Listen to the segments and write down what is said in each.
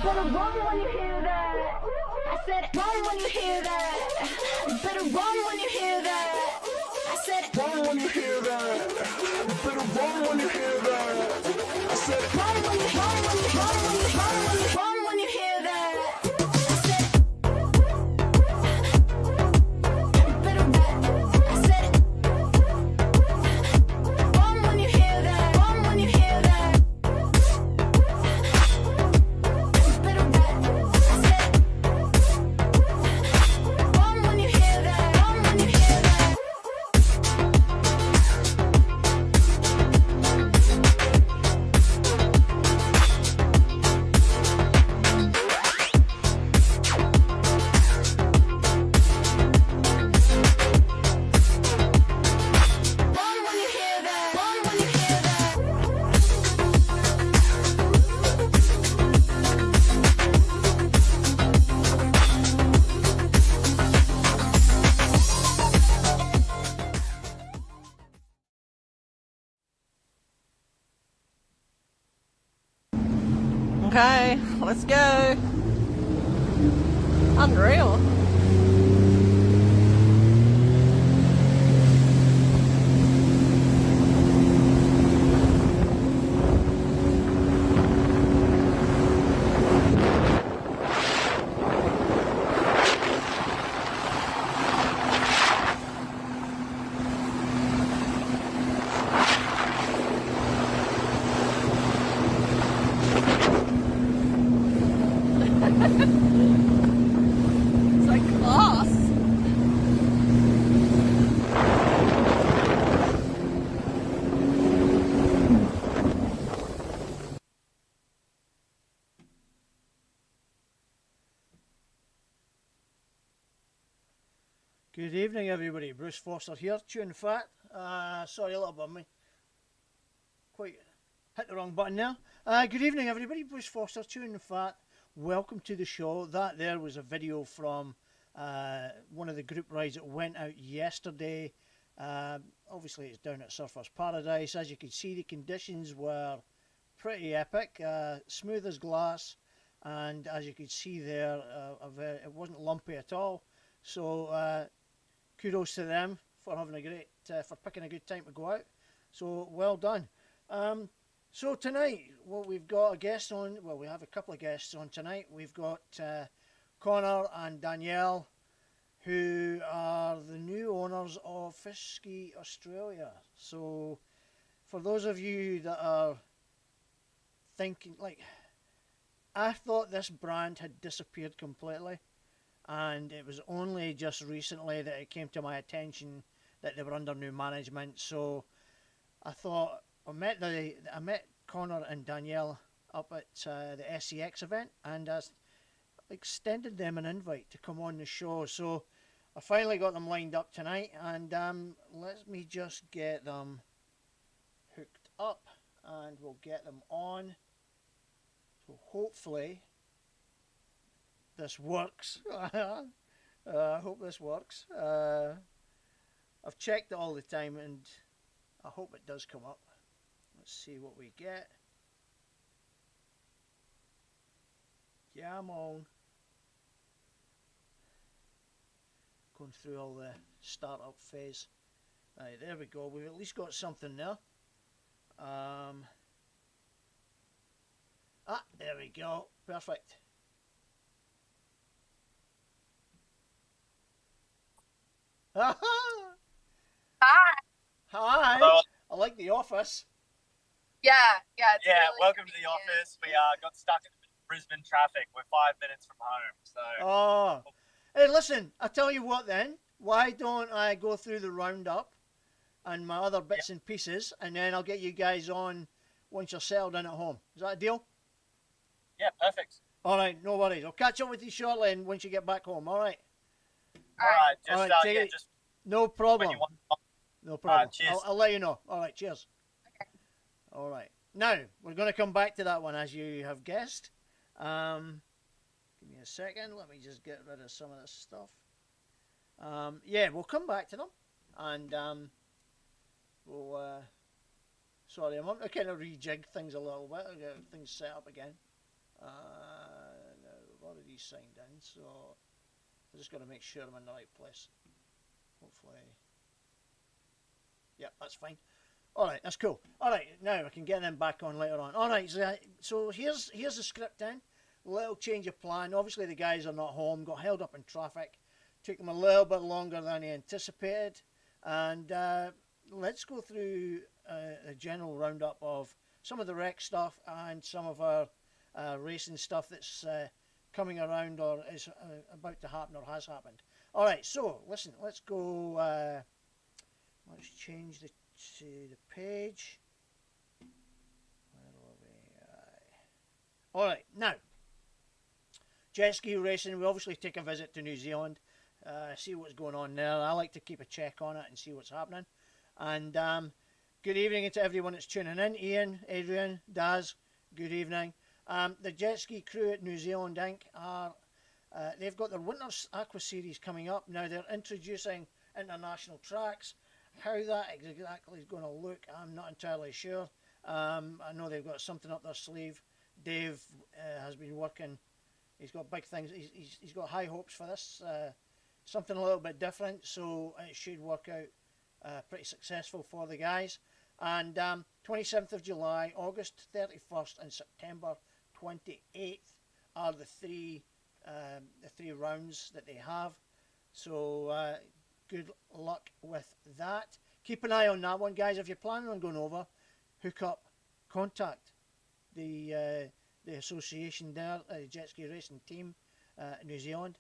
better run when you hear that. I said run when you hear that. You better run when you hear that. I said run when you hear that. You better run when you hear that. I said run when you run when you run when you run when you run when you hear that. I said you better run. I said run when you hear that. Run when you hear that. Okay, let's go. Unreal. It's like class. Good evening, everybody. Bruce Foster here, chewing fat. Sorry, a little bit of me. Quite hit the wrong button there. Good evening, everybody. Bruce Foster, chewing fat. Welcome to the show. That there was a video from one of the group rides that went out yesterday. Obviously, it's down at Surfers Paradise. As you can see, the conditions were pretty epic, smooth as glass, and as you can see there, it wasn't lumpy at all. So kudos to them for having a great, for picking a good time to go out. So well done. So tonight, well, we've got a guest on. Well, we have a couple of guests on tonight. We've got Connor and Danielle, who are the new owners of Fish Ski Australia. So for those of you that are thinking, like, I thought this brand had disappeared completely, and it was only just recently that it came to my attention that they were under new management. So I thought, I met Connor and Danielle up at the SCX event, and I extended them an invite to come on the show. So I finally got them lined up tonight, and let me just get them hooked up, and we'll get them on. So hopefully this works. I hope this works. I've checked it all the time, and I hope it does come up. Let's see what we get. Yeah, I'm on. Going through all the startup phase. Right, there we go. We've at least got something there. There we go. Perfect. Hi. Hi. Hello. I like the office. Yeah, it's Yeah, really welcome to the convenient. office. We got stuck in Brisbane traffic. We're 5 minutes from home, so Oh. Hey, listen, I tell you what then. Why don't I go through the roundup and my other bits and pieces, and then I'll get you guys on once you're settled in at home. Is that a deal? yeah, perfect. All right, no worries. I'll catch up with you shortly and once you get back home. All right. All right, just All right, take it. just No when problem. you want. No problem. Cheers. I'll let you know. All right, cheers. Okay. All right. Now, we're going to come back to that one, as you have guessed. Give me a second. Let me just get rid of some of this stuff. Yeah, we'll come back to them. And we'll Sorry, I'm going to kind of rejig things a little bit. I'll get things set up again. Now, I've already signed in, so I just got to make sure I'm in the right place. Hopefully. Yeah, that's fine. Alright, that's cool. Alright, now I can get them back on later on. Alright, so here's the script in. Little change of plan. Obviously the guys are not home, got held up in traffic. Took them a little bit longer than they anticipated. And let's go through a general roundup of some of the rec stuff and some of our racing stuff that's coming around or is about to happen or has happened. Alright, so listen, let's go, let's change the page. Where are we? Alright, now, Jetski racing, we obviously take a visit to New Zealand, see what's going on there. I like to keep a check on it and see what's happening. And good evening to everyone that's tuning in. Ian, Adrian, Daz, good evening. The Jetski crew at New Zealand Inc. are, they've got their Winter Aqua Series coming up. Now they're introducing international tracks. How that exactly is going to look, I'm not entirely sure. I know they've got something up their sleeve. Dave has been working. He's got big things. He's got high hopes for this. Something a little bit different, so it should work out pretty successful for the guys. And 27th of July, August 31st, and September 28th are the three rounds that they have. So good luck with that. Keep an eye on that one, guys. If you're planning on going over, hook up, contact the association there, the Jetski Racing Team New Zealand.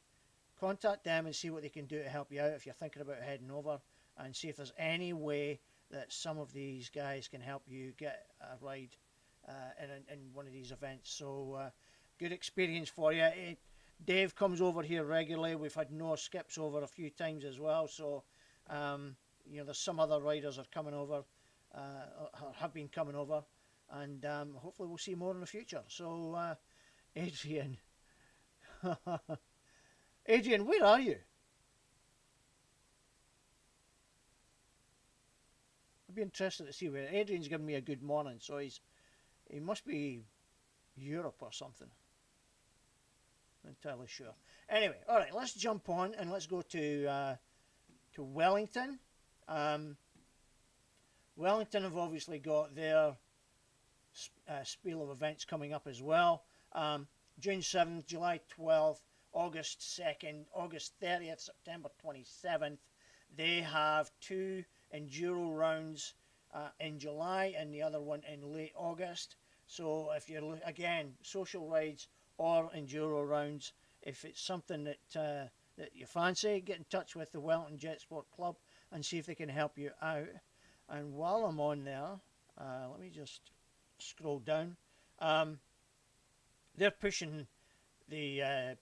Contact them and see what they can do to help you out if you're thinking about heading over, and see if there's any way that some of these guys can help you get a ride in one of these events. So good experience for you. Dave comes over here regularly. We've had no skips over a few times as well. So you know, there's some other riders are coming over, or have been coming over, and hopefully we'll see more in the future. So Adrian, Adrian, where are you? I'd be interested to see where Adrian's giving me a good morning. So he must be Europe or something. Not entirely sure. Anyway, all right, let's jump on and let's go to Wellington. Wellington have obviously got their spiel of events coming up as well. June 7th, July 12th, August 2nd, August 30th, September 27th. They have two enduro rounds in July and the other one in late August. So if you're, again, social rides or enduro rounds, if it's something that you fancy, get in touch with the Wellington Jet Sport Club and see if they can help you out. And while I'm on there, let me just scroll down. They're pushing the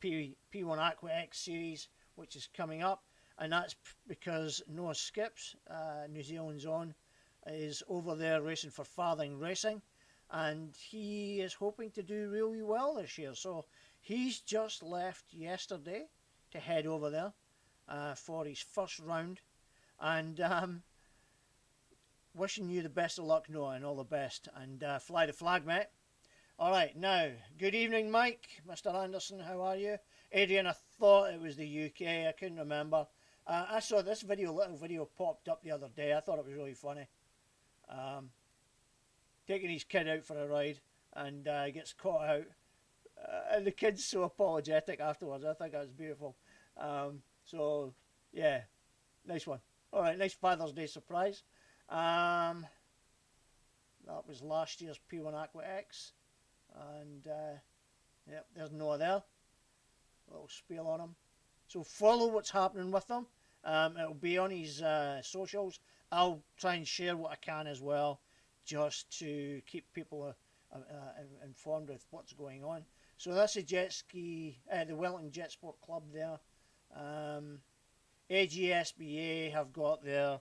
P1 Aqua X series, which is coming up, and that's because Noah Skips, New Zealand's own, is over there racing for Farthing Racing, and he is hoping to do really well this year. So he's just left yesterday to head over there for his first round, and wishing you the best of luck, Noah, and all the best, and fly the flag, mate. Alright, now, good evening, Mike, Mr. Anderson, how are you? Adrian, I thought it was the UK, I couldn't remember. I saw this little video popped up the other day. I thought it was really funny. Taking his kid out for a ride, and gets caught out. And the kid's so apologetic afterwards. I think that was beautiful. So, yeah, nice one. Alright, nice Father's Day surprise. That was last year's P1 Aqua X. And yep, there's Noah there. A little spiel on him. So follow what's happening with them. It'll be on his socials. I'll try and share what I can as well, just to keep people informed with what's going on. So that's the Jetski, the Wellington Jet Sport Club there. AGSBA have got their,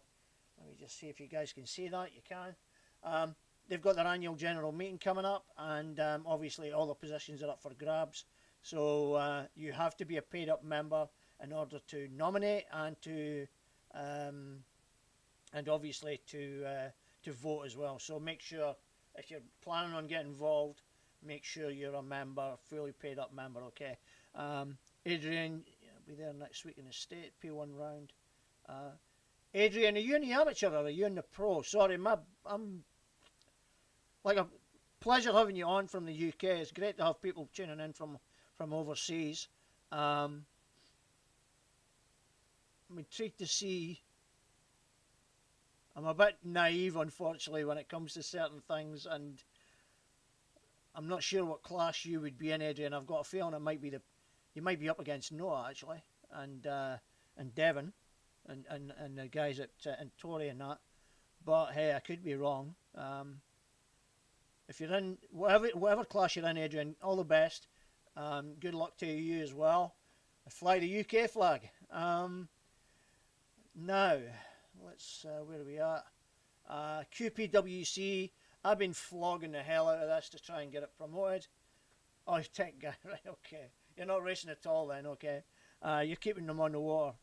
let me just see if you guys can see that. You can. They've got their annual general meeting coming up, and obviously all the positions are up for grabs. So you have to be a paid up member in order to nominate and to and obviously to vote as well. So make sure, if you're planning on getting involved, make sure you're a member, fully paid up member, okay? Adrian, will be there next week in the state, P1 round. Adrian, are you in the amateur or are you in the pro? Sorry, I'm like a pleasure having you on from the UK. It's great to have people tuning in from overseas. I'm intrigued to see. I'm a bit naive, unfortunately, when it comes to certain things, and I'm not sure what class you would be in, Adrian. I've got a feeling it might be you might be up against Noah actually, and Devon, and the guys at and Tory and that. But hey, I could be wrong. If you're in whatever class you're in, Adrian, all the best. Good luck to you as well. Fly the UK flag. Now, let's where are we at? QPWC. I've been flogging the hell out of this to try and get it promoted. Oh, tech guy, right? Okay, you're not racing at all then. Okay, you're keeping them on the water.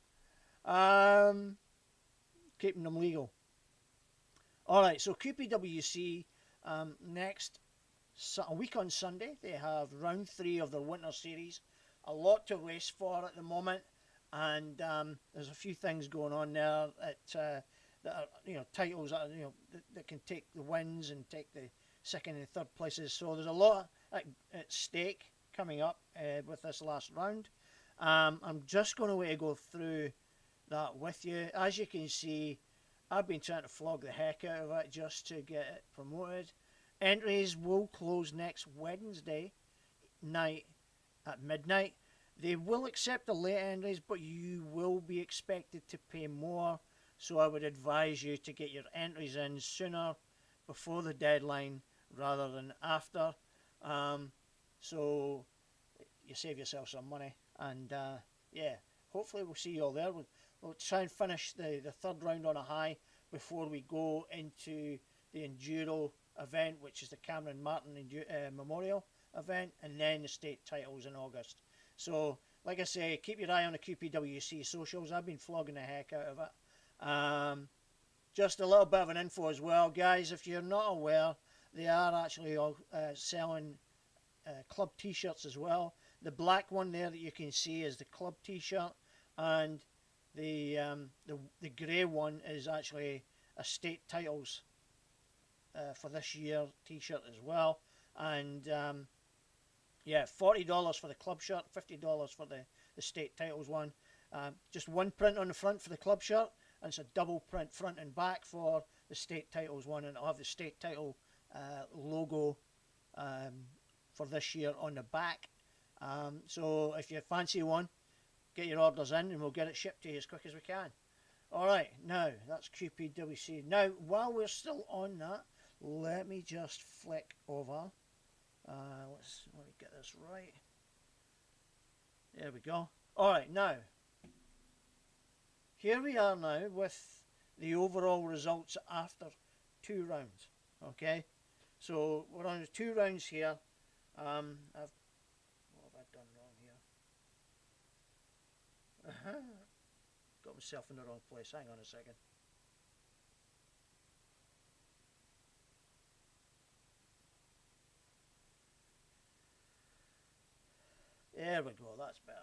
Keeping them legal. All right, so QPWC. Next, a week on Sunday, they have round 3 of their winter series. A lot to race for at the moment, and there's a few things going on there that are, titles that that can take the wins and take the second and third places. So there's a lot at stake coming up with this last round. I'm just going to go through that with you. As you can see, I've been trying to flog the heck out of it just to get it promoted. Entries will close next Wednesday night at midnight. They will accept the late entries, but you will be expected to pay more. So I would advise you to get your entries in sooner, before the deadline, rather than after. So you save yourself some money. And yeah, hopefully we'll see you all there. We'll try and finish the third round on a high before we go into the Enduro event, which is the Cameron Martin Memorial event, and then the state titles in August. So, like I say, keep your eye on the QPWC socials. I've been flogging the heck out of it. Just a little bit of an info as well, guys. If you're not aware, they are actually selling club t-shirts as well. The black one there that you can see is the club t-shirt, and the grey one is actually a state titles for this year t-shirt as well. And yeah, $40 for the club shirt, $50 for the state titles one. Just one print on the front for the club shirt, and it's a double print front and back for the state titles one, and it'll have the state title logo for this year on the back. So if you fancy one, get your orders in and we'll get it shipped to you as quick as we can. Alright, now that's QPWC. Now, while we're still on that, let me just flick over. Let me get this right. There we go. Alright, now, here we are now with the overall results after 2 rounds. Okay, so we're on 2 rounds here. What have I done wrong here? Got myself in the wrong place. Hang on a second. There we go, that's better.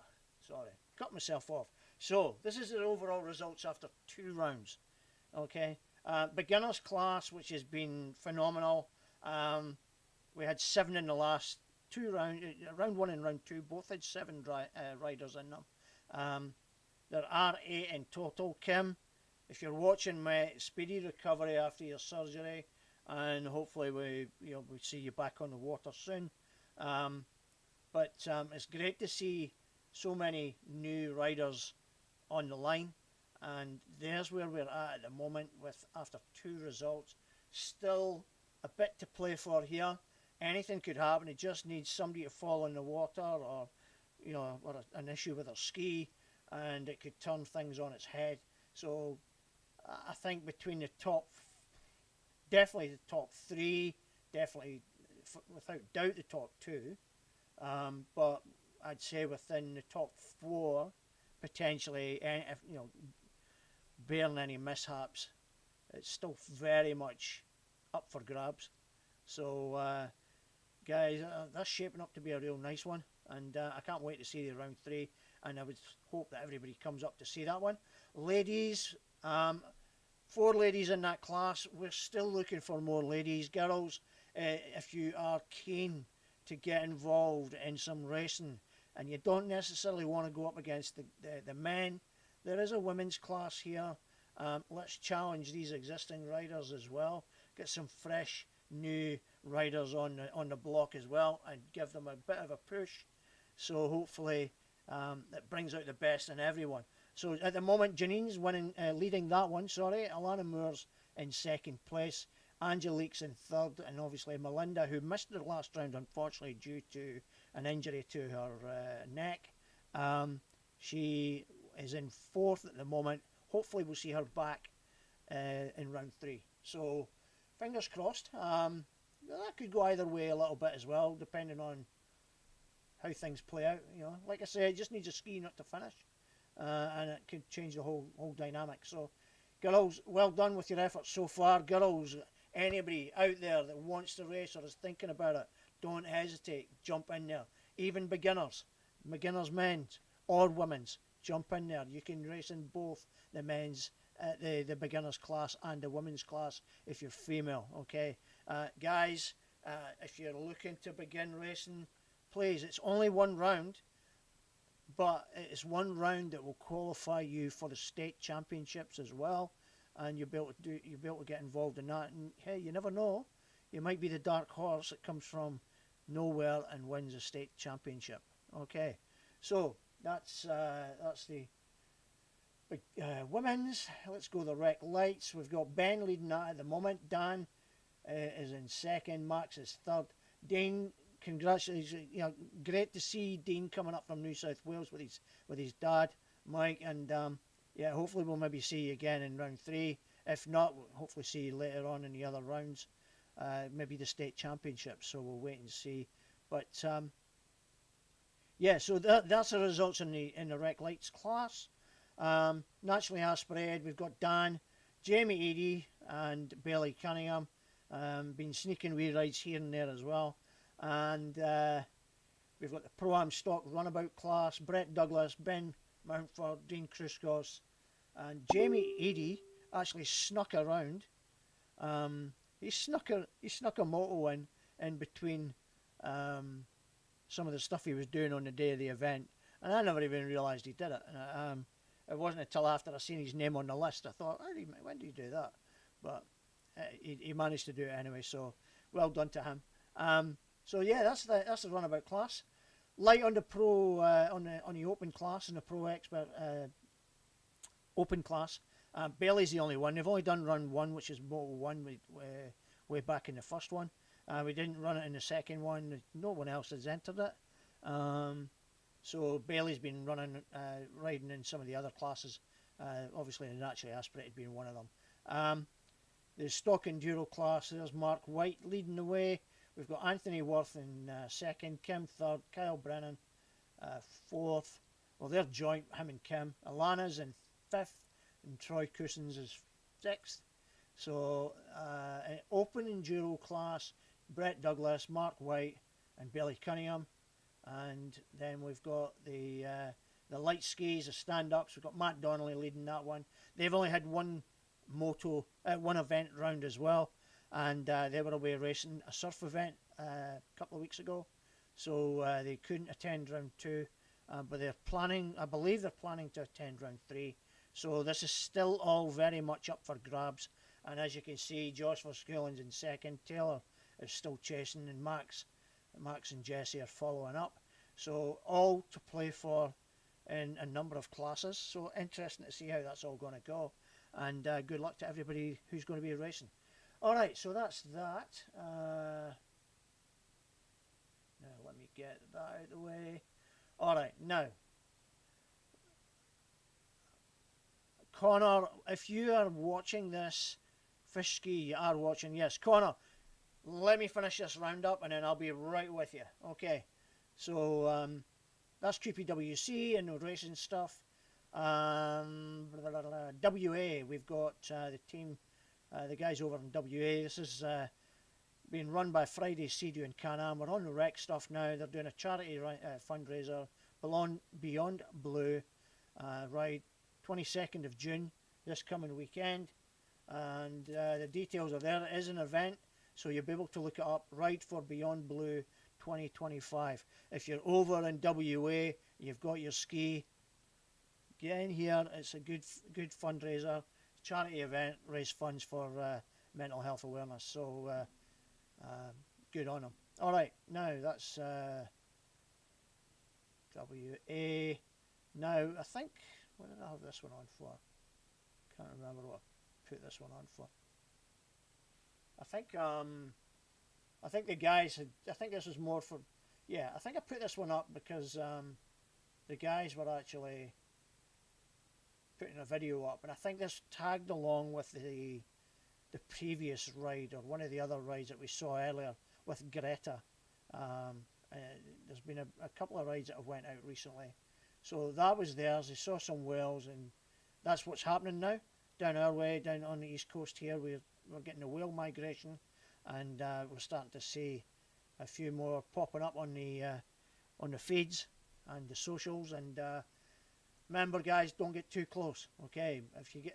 Sorry, cut myself off. So, this is the overall results after 2 rounds. Okay, beginners class, which has been phenomenal. We had 7 in the last 2 rounds. Round 1 and round 2 both had 7 riders in them. There are 8 in total. Kim, if you're watching, my speedy recovery after your surgery, and hopefully we see you back on the water soon. But it's great to see so many new riders on the line, and there's where we're at the moment with after 2 results. Still a bit to play for here. Anything could happen. It just needs somebody to fall in the water, or or an issue with their ski, and it could turn things on its head. So I think between the definitely the top 3, definitely without doubt the top 2, but I'd say within the top 4, potentially, if, barring any mishaps, it's still very much up for grabs. So, guys, that's shaping up to be a real nice one, and I can't wait to see the round 3, and I would hope that everybody comes up to see that one. Ladies, 4 ladies in that class. We're still looking for more ladies. Girls, if you are keen to get involved in some racing and you don't necessarily want to go up against the men, there is a women's class here. Let's challenge these existing riders as well. Get some fresh new riders on the block as well and give them a bit of a push. So hopefully it brings out the best in everyone. So at the moment, Janine's leading that one. Sorry, Alana Moore's in second place. Angelique's in third, and obviously Melinda, who missed the last round unfortunately due to an injury to her neck. She is in fourth at the moment. Hopefully we'll see her back in round 3. So fingers crossed. That could go either way a little bit as well, depending on how things play out. You know, like I say, it just needs a ski nut to finish, and it could change the whole dynamic. So, girls, well done with your efforts so far. Girls, anybody out there that wants to race or is thinking about it, don't hesitate. Jump in there. Even beginners, men's or women's, jump in there. You can race in both the men's, the beginners class and the women's class if you're female. Okay, guys, if you're looking to begin racing, please, it's only one round, but it's one round that will qualify you for the state championships as well, and you'll be able to get involved in that. And hey, you never know, you might be the dark horse that comes from nowhere and wins a state championship. Okay, so that's the women's. Let's go the rec lights. We've got Ben leading that at the moment. Dan is in second. Max is third. Dane, congratulations! You know, great to see Dean coming up from New South Wales with his dad, Mike, and yeah, hopefully we'll maybe see you again in round 3. If not, we'll hopefully see you later on in the other rounds, maybe the state championships. So we'll wait and see. But yeah, so that's the results in the rec lights class. Naturally aspirated, we've got Dan, Jamie Eady, and Bailey Cunningham. Been sneaking wee rides here and there as well. And we've got the Pro-Am stock runabout class, Brett Douglas, Ben Mountford, Dean Kruskos, and Jamie Eady actually snuck around. He snuck a moto in between some of the stuff he was doing on the day of the event, and I never even realised he did it. It wasn't until after I seen his name on the list I thought, when did he do that? But he managed to do it anyway, so well done to him. So yeah, that's the runabout class. Light on the pro on the open class and the pro expert open class. Bailey's the only one. They've only done run 1, which is Moto 1 way back in the first one. We didn't run it in the second one. No one else has entered it. So Bailey's been riding in some of the other classes. Obviously, the naturally aspirated being one of them. The stock enduro class, there's Mark White leading the way. We've got Anthony Worth in second, Kim third, Kyle Brennan fourth. Well, they're joint, him and Kim. Alana's in fifth, and Troy Cousins is sixth. So, an open enduro class, Brett Douglas, Mark White, and Bailey Cunningham. And then we've got the light skis, the stand-ups. We've got Matt Donnelly leading that one. They've only had one event round as well, and they were away racing a surf event a couple of weeks ago, so they couldn't attend round 2, but I believe they're planning to attend round 3. So this is still all very much up for grabs, and as you can see, Josh Verschulen's in second, Taylor is still chasing, and Max and Jesse are following up. So all to play for in a number of classes. So interesting to see how that's all going to go. And good luck to everybody who's going to be racing. Alright, so that's that. Now let me get that out of the way. Alright, now. Connor, if you are watching this, Fish Ski, you are watching, yes. Connor, let me finish this roundup and then I'll be right with you. Okay, so that's Creepy WC and the racing stuff. WA, we've got the team the guys over in WA. This is being run by Friday Sea-Doo and Can-Am. We're on the rec stuff now. They're doing a charity fundraiser, Beyond Blue, ride 22nd of June, this coming weekend. And the details are there. It is an event, so you'll be able to look it up. Ride for Beyond Blue 2025. If you're over in WA, you've got your ski, get in here. It's a good fundraiser, charity event, raise funds for mental health awareness. So good on them. All right, now that's WA. Now I think, what did I have this one on for? Can't remember what I put this one on for. I think the guys had, I think this was more for, yeah, I think I put this one up because the guys were actually putting a video up, and I think this tagged along with the previous ride, or one of the other rides that we saw earlier with Greta. There's been a couple of rides that have went out recently, so that was theirs. They saw some whales, and that's what's happening now down our way, down on the east coast here. We're getting a whale migration, and we're starting to see a few more popping up on the feeds and the socials. And remember, guys, don't get too close. Okay,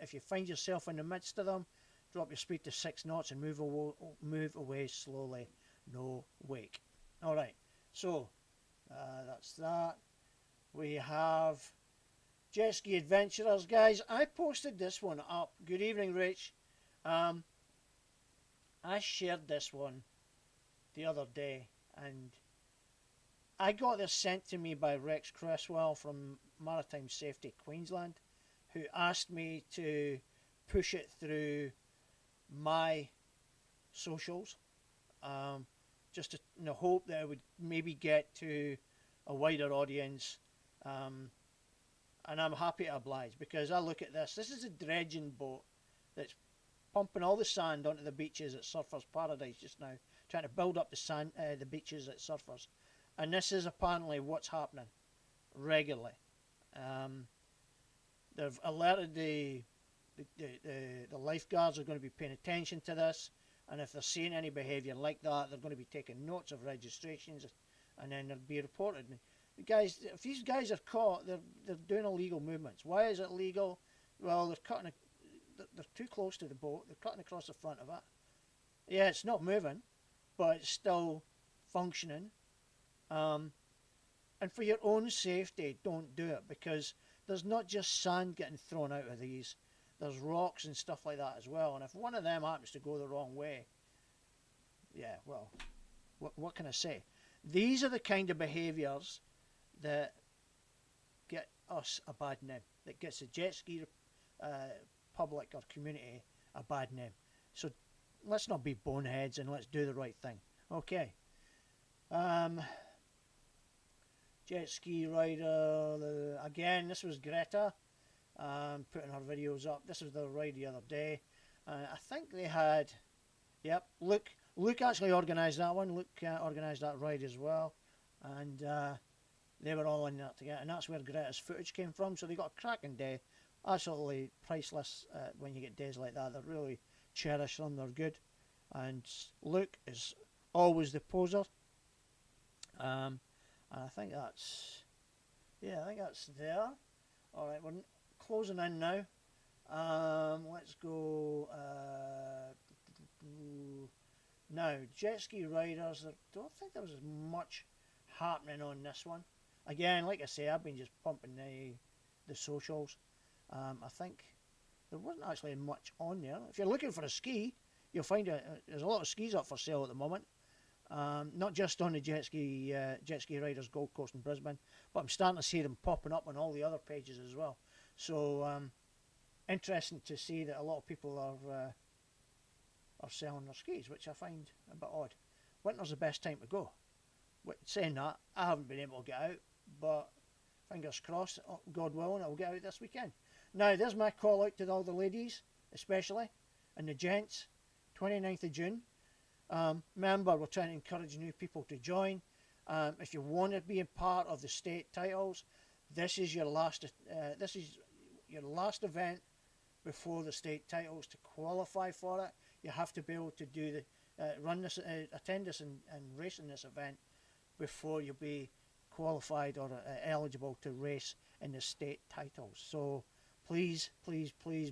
if you find yourself in the midst of them, drop your speed to 6 knots and move away slowly. No wake. All right, so that's that. We have Jetski Adventurers, guys. I posted this one up. Good evening, Rich. I shared this one the other day, and I got this sent to me by Rex Cresswell from Maritime Safety Queensland, who asked me to push it through my socials, just in the hope that it would maybe get to a wider audience. And I'm happy to oblige, because I look at this. This is a dredging boat that's pumping all the sand onto the beaches at Surfers Paradise just now, trying to build up the beaches at Surfers. And this is apparently what's happening regularly. They've alerted the lifeguards are going to be paying attention to this, and if they're seeing any behaviour like that, they're going to be taking notes of registrations, and then they'll be reported. Guys, if these guys are caught, they're doing illegal movements. Why is it legal? Well, they're too close to the boat. They're cutting across the front of it. Yeah, it's not moving, but it's still functioning. And for your own safety, don't do it, because there's not just sand getting thrown out of these. There's rocks and stuff like that as well. And if one of them happens to go the wrong way, yeah, well, what can I say? These are the kind of behaviours that get us a bad name, that gets the jet ski public or community a bad name. So let's not be boneheads, and let's do the right thing. Okay. Jet ski rider, again, this was Greta, putting her videos up. This was the ride the other day. I think they had, yep, Luke actually organised that one. Luke organised that ride as well, and they were all in that together, and that's where Greta's footage came from. So they got a cracking day, absolutely priceless. When you get days like that, they're really cherished them. They're good, and Luke is always the poser. And I think that's, yeah, I think that's there. All right, we're closing in now. Let's go. Now, jet ski riders, I don't think there was much happening on this one. Again, like I say, I've been just pumping the socials. I think there wasn't actually much on there. If you're looking for a ski, you'll find there's a lot of skis up for sale at the moment. Not just on the jet ski riders Gold Coast and Brisbane, but I'm starting to see them popping up on all the other pages as well. So interesting to see that a lot of people are selling their skis, which I find a bit odd. Winter's the best time to go. Saying that, I haven't been able to get out, but fingers crossed, God willing, I'll get out this weekend. Now, there's my call out to all the ladies, especially, and the gents. 29th of June. Remember, we're trying to encourage new people to join. If you want to be a part of the state titles, this is your last event before the state titles to qualify for it. You have to be able to do attend this and race in this event before you'll be qualified or eligible to race in the state titles. So please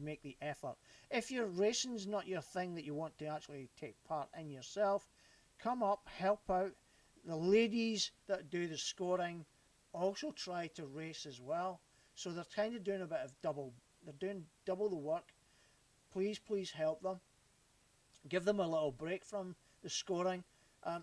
make the effort. If your racing's not your thing that you want to actually take part in yourself, come up, help out. The ladies that do the scoring also try to race as well. So they're kind of doing a bit of they're doing double the work. Please help them. Give them a little break from the scoring.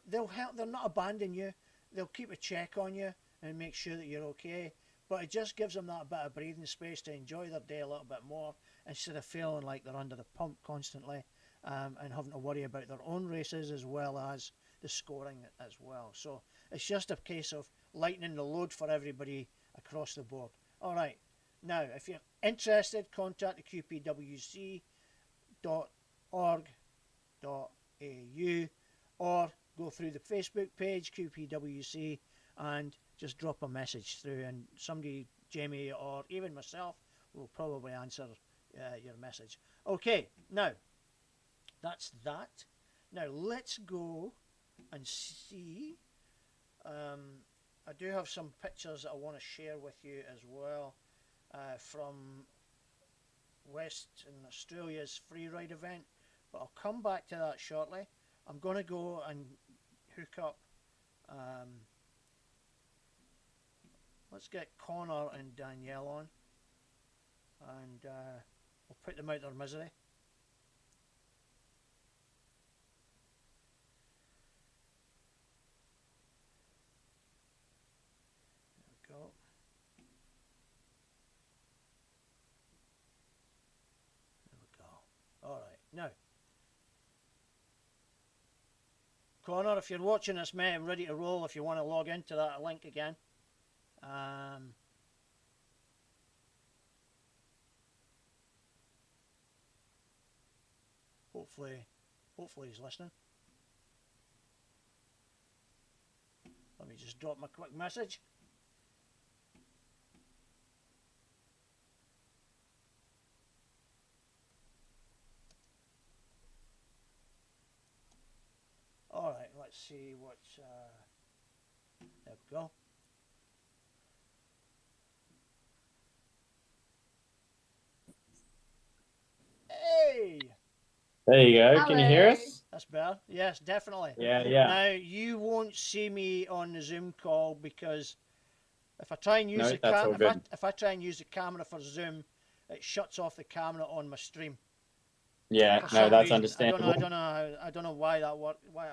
They'll help. They'll not abandon you. They'll keep a check on you and make sure that you're okay. But it just gives them that bit of breathing space to enjoy their day a little bit more instead of feeling like they're under the pump constantly and having to worry about their own races as well as the scoring as well. So it's just a case of lightening the load for everybody across the board. All right. Now, if you're interested, contact the qpwc.org.au or go through the Facebook page, QPWC, and just drop a message through, and somebody, Jamie or even myself, will probably answer your message. Okay, now, that's that. Now, let's go and see. I do have some pictures that I want to share with you as well from Western Australia's freeride event, but I'll come back to that shortly. I'm going to go and hook up. Let's get Connor and Danielle on, and we'll put them out their misery. There we go. There we go. All right, now, Connor, if you're watching this, mate, I'm ready to roll. If you want to log into that link again. Hopefully he's listening. Let me just drop my quick message. All right, let's see what's there we go. Hey! There you go. Hello. Can you hear us? That's better. Yes, definitely. Yeah. Now, you won't see me on the Zoom call because if I try and use No, that's all good. if I try and use the camera for Zoom, it shuts off the camera on my stream. Yeah, For no, some that's reason. understandable. I don't know why it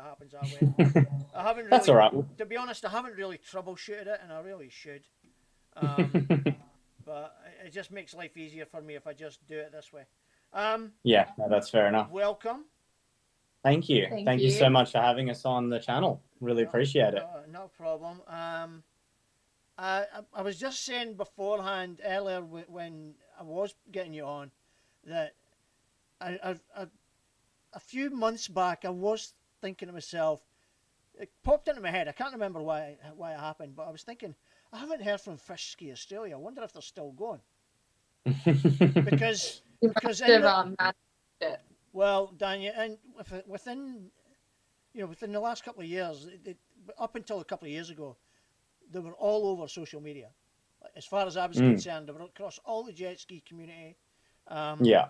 happens that way. I haven't really, That's all right. to be honest, I haven't really troubleshooted it, and I really should. But it just makes life easier for me if I just do it this way. Yeah, no, that's fair enough. Welcome. Thank you. Thank you so much for having us on the channel. Really appreciate it. No problem. I was just saying beforehand earlier when I was getting you on that a few months back I was thinking to myself, it popped into my head. I can't remember why it happened, but I was thinking, I haven't heard from Jetski Australia. I wonder if they're still going. because well, Daniel, and within the last couple of years, up until a couple of years ago, they were all over social media. As far as I was concerned, they were across all the jet ski community. Yeah.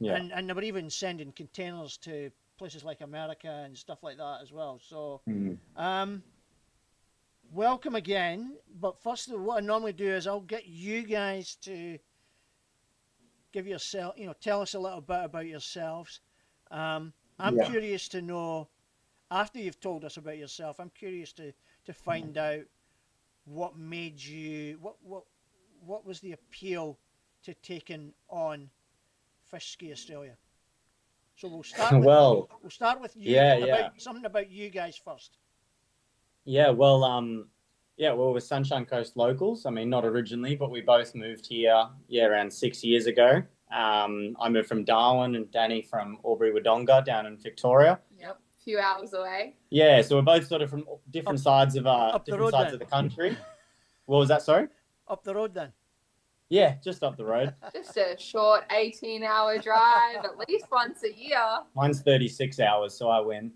And they were even sending containers to places like America and stuff like that as well. So, welcome again. But first, what I normally do is I'll get you guys to give yourself, tell us a little bit about yourselves. I'm curious to know, after you've told us about yourself, I'm curious to find out what made you, what was the appeal to taking on Jetski Australia. So we'll start with, we'll start with you. Something about you guys first. Yeah, well, we're Sunshine Coast locals. I mean, not originally, but we both moved here, around 6 years ago. I moved from Darwin and Danny from Albury-Wodonga down in Victoria. Yep, a few hours away. Yeah, so we're both sort of from different sides of the country. What was that, sorry? Up the road then. Yeah, just up the road. Just a short 18-hour drive, at least once a year. Mine's 36 hours, so I win.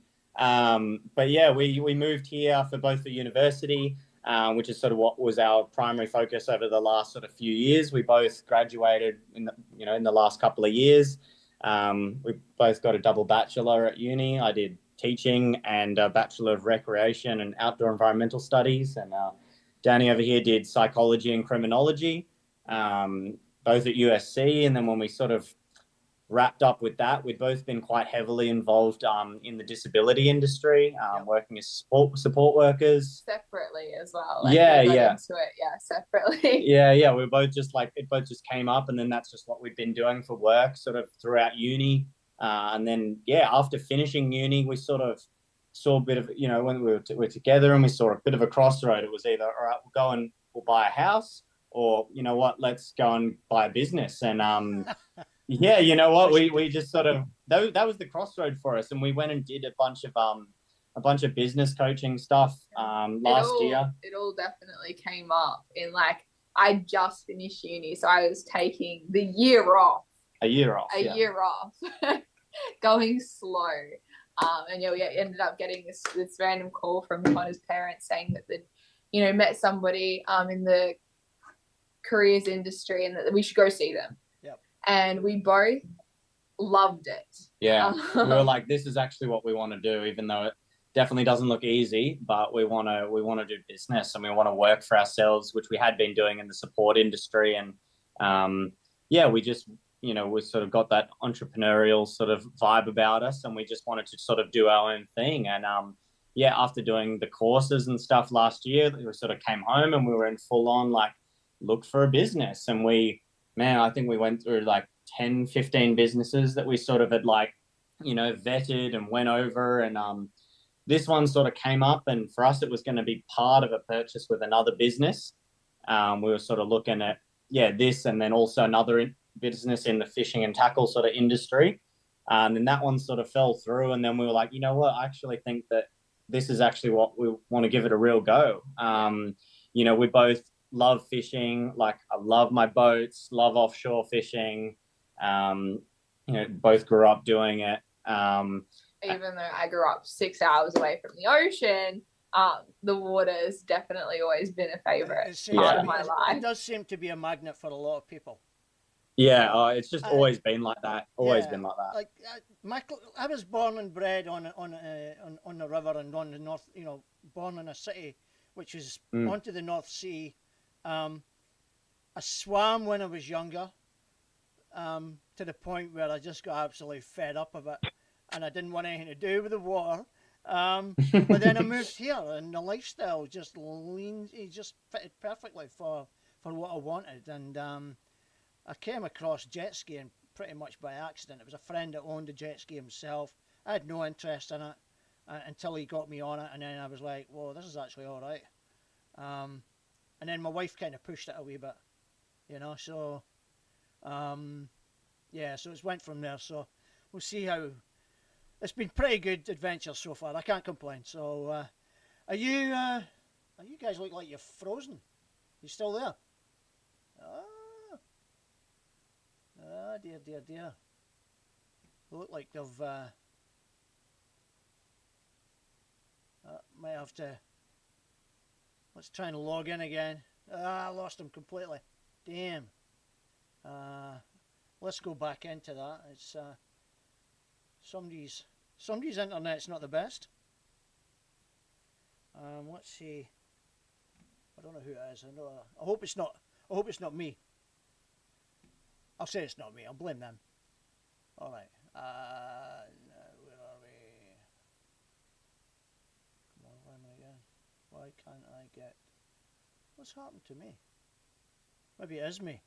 But yeah, we moved here for both for university, which is sort of what was our primary focus over the last sort of few years. We both graduated in the last couple of years. We both got a double bachelor at uni. I did teaching and a bachelor of recreation and outdoor environmental studies, and Danny over here did psychology and criminology, both at USC. And then when we sort of wrapped up with that, we'd both been quite heavily involved in the disability industry, working as support workers. Separately as well. Yeah. Into it, separately. Yeah. We both just it both just came up, and then that's just what we've been doing for work sort of throughout uni. And then, after finishing uni, we sort of saw a bit of, when we were together, and we saw a bit of a crossroad. It was either, all right, we'll go and we'll buy a house, or, you know what, let's go and buy a business. And yeah, you know what, we just sort of, that was the crossroad for us. And we went and did a bunch of business coaching stuff last year. It all definitely came up in I just finished uni, so I was taking the year off. A year off. Going slow. And we ended up getting this random call from Connor's parents saying that they'd, met somebody in the careers industry and that we should go see them. Yep. And we both loved it. Yeah. We were like, this is actually what we want to do, even though it definitely doesn't look easy, but we want to do business, and we want to work for ourselves, which we had been doing in the support industry. And we just, we sort of got that entrepreneurial sort of vibe about us, and we just wanted to sort of do our own thing. And after doing the courses and stuff last year, we sort of came home and we were in full on look for a business. And I think we went through 10, 15 businesses that we sort of had vetted and went over. And this one sort of came up, and for us, it was going to be part of a purchase with another business. We were sort of looking at, this, and then also another business in the fishing and tackle sort of industry. And then that one sort of fell through. And then we were like, you know what, I actually think that this is actually what we want to give it a real go. We both love fishing. I love my boats, love offshore fishing. Both grew up doing it. Even though I grew up 6 hours away from the ocean, the water's definitely always been a favorite part of my life. It does seem to be a magnet for a lot of people. Yeah, it's just always been like that. Always been like that. I was born and bred on the river and on the north. Born in a city, which is onto the North Sea. I swam when I was younger, to the point where I just got absolutely fed up of it, and I didn't want anything to do with the water. But then I moved here, and the lifestyle just fitted perfectly for what I wanted. And I came across jet skiing pretty much by accident. It was a friend that owned a jet ski himself. I had no interest in it until he got me on it, and then I was like, "Whoa, this is actually all right." And then my wife kind of pushed it a wee bit, So, so it's went from there. So we'll see how. It's been pretty good adventure so far. I can't complain. So, are you guys look like you're frozen? You still there? Ah, dear. Look like they've might have to. Let's try and log in again. I lost them completely. Damn. Let's go back into that. It's somebody's internet's not the best. Let's see. I don't know who it is. I hope it's not. I hope it's not me. I'll say it's not me. I'll blame them. All right. Where are we? Come on, where am I again? Why can't I get? What's happened to me? Maybe it is me.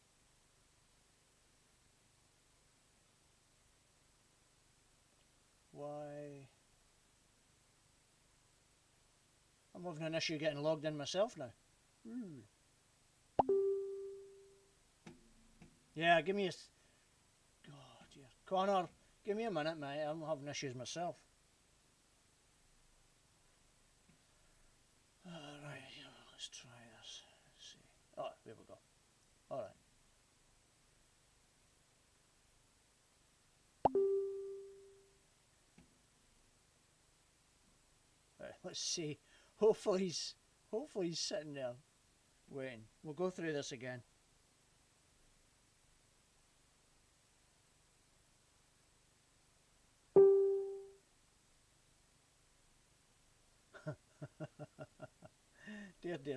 Why? I'm having an issue getting logged in myself now. Yeah, give me a... Oh, dear. Connor, give me a minute, mate. I'm having issues myself. Alright, let's try this. Let's see. Oh, there we go. Alright. Let's see. Hopefully he's sitting there waiting. We'll go through this again.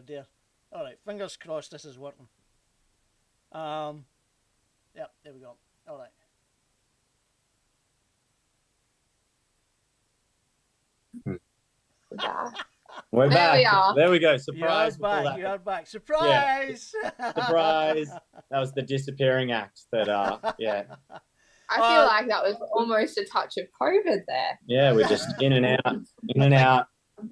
Dear. All right, fingers crossed this is working. Yep, there we go. All right. Yeah. We're There back. we are. There we go. You Surprise. are before back. that. You are back. Surprise! Surprise. That was the disappearing act that, yeah. I feel like that was almost a touch of COVID there. Yeah, we're just in and out.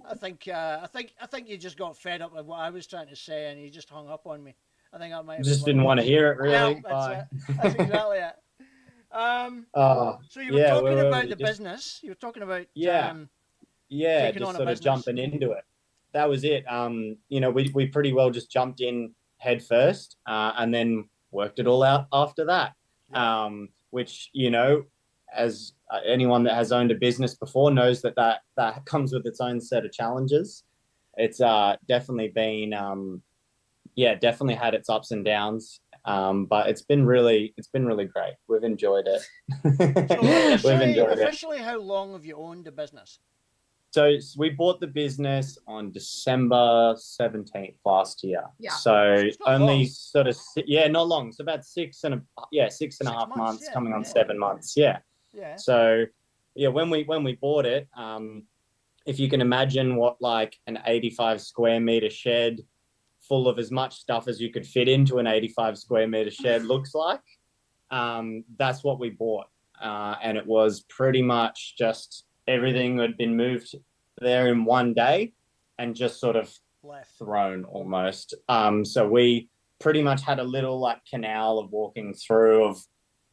I think you just got fed up with what I was trying to say, and you just hung up on me. I think I might have Just been didn't one want to of hear it, those. really. Yeah, Bye. that's exactly it. So you were yeah, talking we're about the just- business. You were talking about Yeah. Yeah, taking just on a sort of business. jumping into it. That was it. You know, we pretty well just jumped in head first, and then worked it all out after that. Yeah. Which, you know, as anyone that has owned a business before knows that comes with its own set of challenges. It's definitely been, definitely had its ups and downs. But it's been really great. We've enjoyed it. So We've enjoyed it. officially, how long have you owned the business? So we bought the business on December 17th last year. Yeah. So It's not only long. sort of, not long. So about 6.5 months, months, yeah, coming on yeah. 7 months. Yeah. Yeah. So yeah, when we bought it, if you can imagine what like an 85 square meter shed full of as much stuff as you could fit into an 85 square meter shed looks like, that's what we bought. And it was pretty much just everything had been moved there in one day and just sort of Left. thrown almost. So we pretty much had a little like canal of walking through of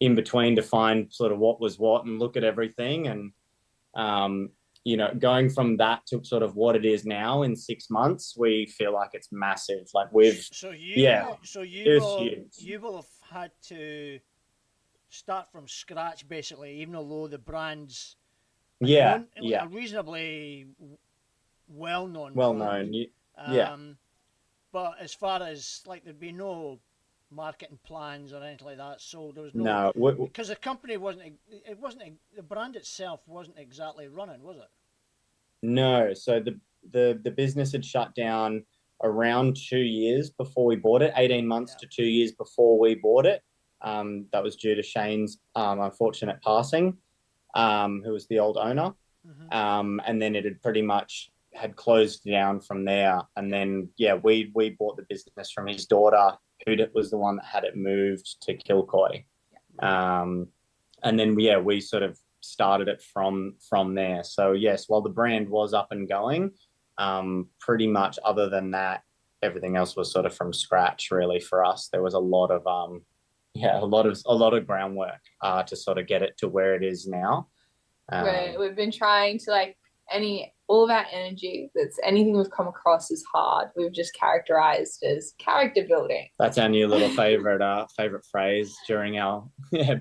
in between to find sort of what was what and look at everything. And, you know, going from that to sort of what it is now in 6 months, we feel like it's massive. Like you huge. will have had to start from scratch basically, even though the brand's a reasonably well known. But as far as like there'd be no marketing plans or anything like that, so there was no because the company the brand itself wasn't exactly running, was it? No. So the business had shut down around 2 years before we bought it, 18 months to 2 years before we bought it. That was due to Shane's unfortunate passing, who was the old owner. Mm-hmm. And then it had pretty much had closed down from there. And then, we bought the business from his daughter, who was the one that had it moved to Kilcoy. And then, we sort of started it from there. So, yes, while the brand was up and going, pretty much other than that, everything else was sort of from scratch, really, for us. There was a lot of a lot of groundwork to sort of get it to where it is now. We've been trying to all of our energy, that's anything we've come across as hard, we've just characterized as character building. That's our new little favorite phrase during our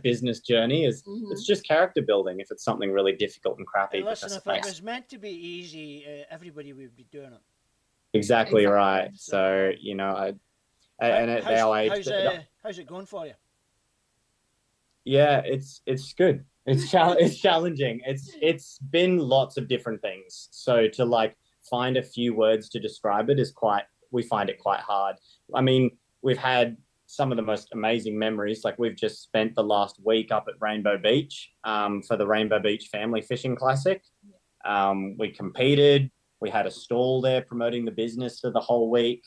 business journey is it's just character building. If it's something really difficult and crappy, Hey, listen, if it was meant to be easy, everybody would be doing it. Exactly. Right. So you know, how's it going for you? Yeah, it's good. It's challenging. It's been lots of different things. So to like find a few words to describe it we find it quite hard. I mean, we've had some of the most amazing memories. Like we've just spent the last week up at Rainbow Beach for the Rainbow Beach Family Fishing Classic. We competed. We had a stall there promoting the business for the whole week.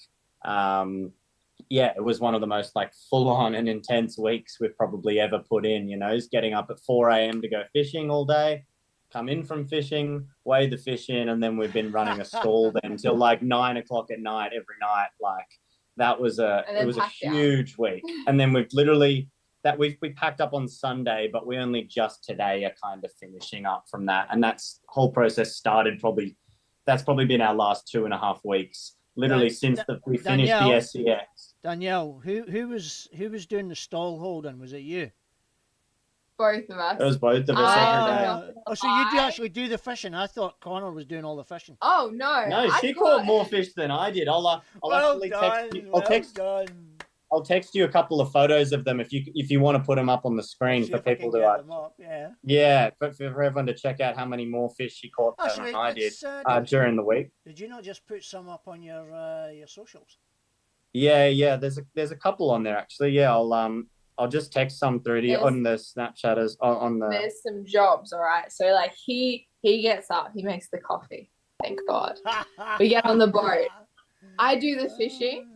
It was one of the most like full on and intense weeks we've probably ever put in, you know, is getting up at 4 a.m. to go fishing all day, come in from fishing, weigh the fish in, and then we've been running a stall then till like 9 o'clock at night every night. Like that was a huge week. And then we've literally we packed up on Sunday, but we only just today are kind of finishing up from that. And that's whole process started that's probably been our last 2.5 weeks. Literally since we finished the SCX. Danielle, who was doing the stall holding? Was it you? Both of us. It was both of us every day. So you do actually do the fishing? I thought Connor was doing all the fishing. Oh no! No, she caught more fish than I did. I'll actually text you. I'll text you a couple of photos of them if you want to put them up on the screen for people to for everyone to check out how many more fish she caught than I did during the week. Did you not just put some up on your socials? Yeah. There's a couple on there actually. Yeah, I'll just text some through to you on the Snapchatters on the. There's some jobs, all right. So like he gets up, he makes the coffee. Thank God. We get on the boat. I do the fishing.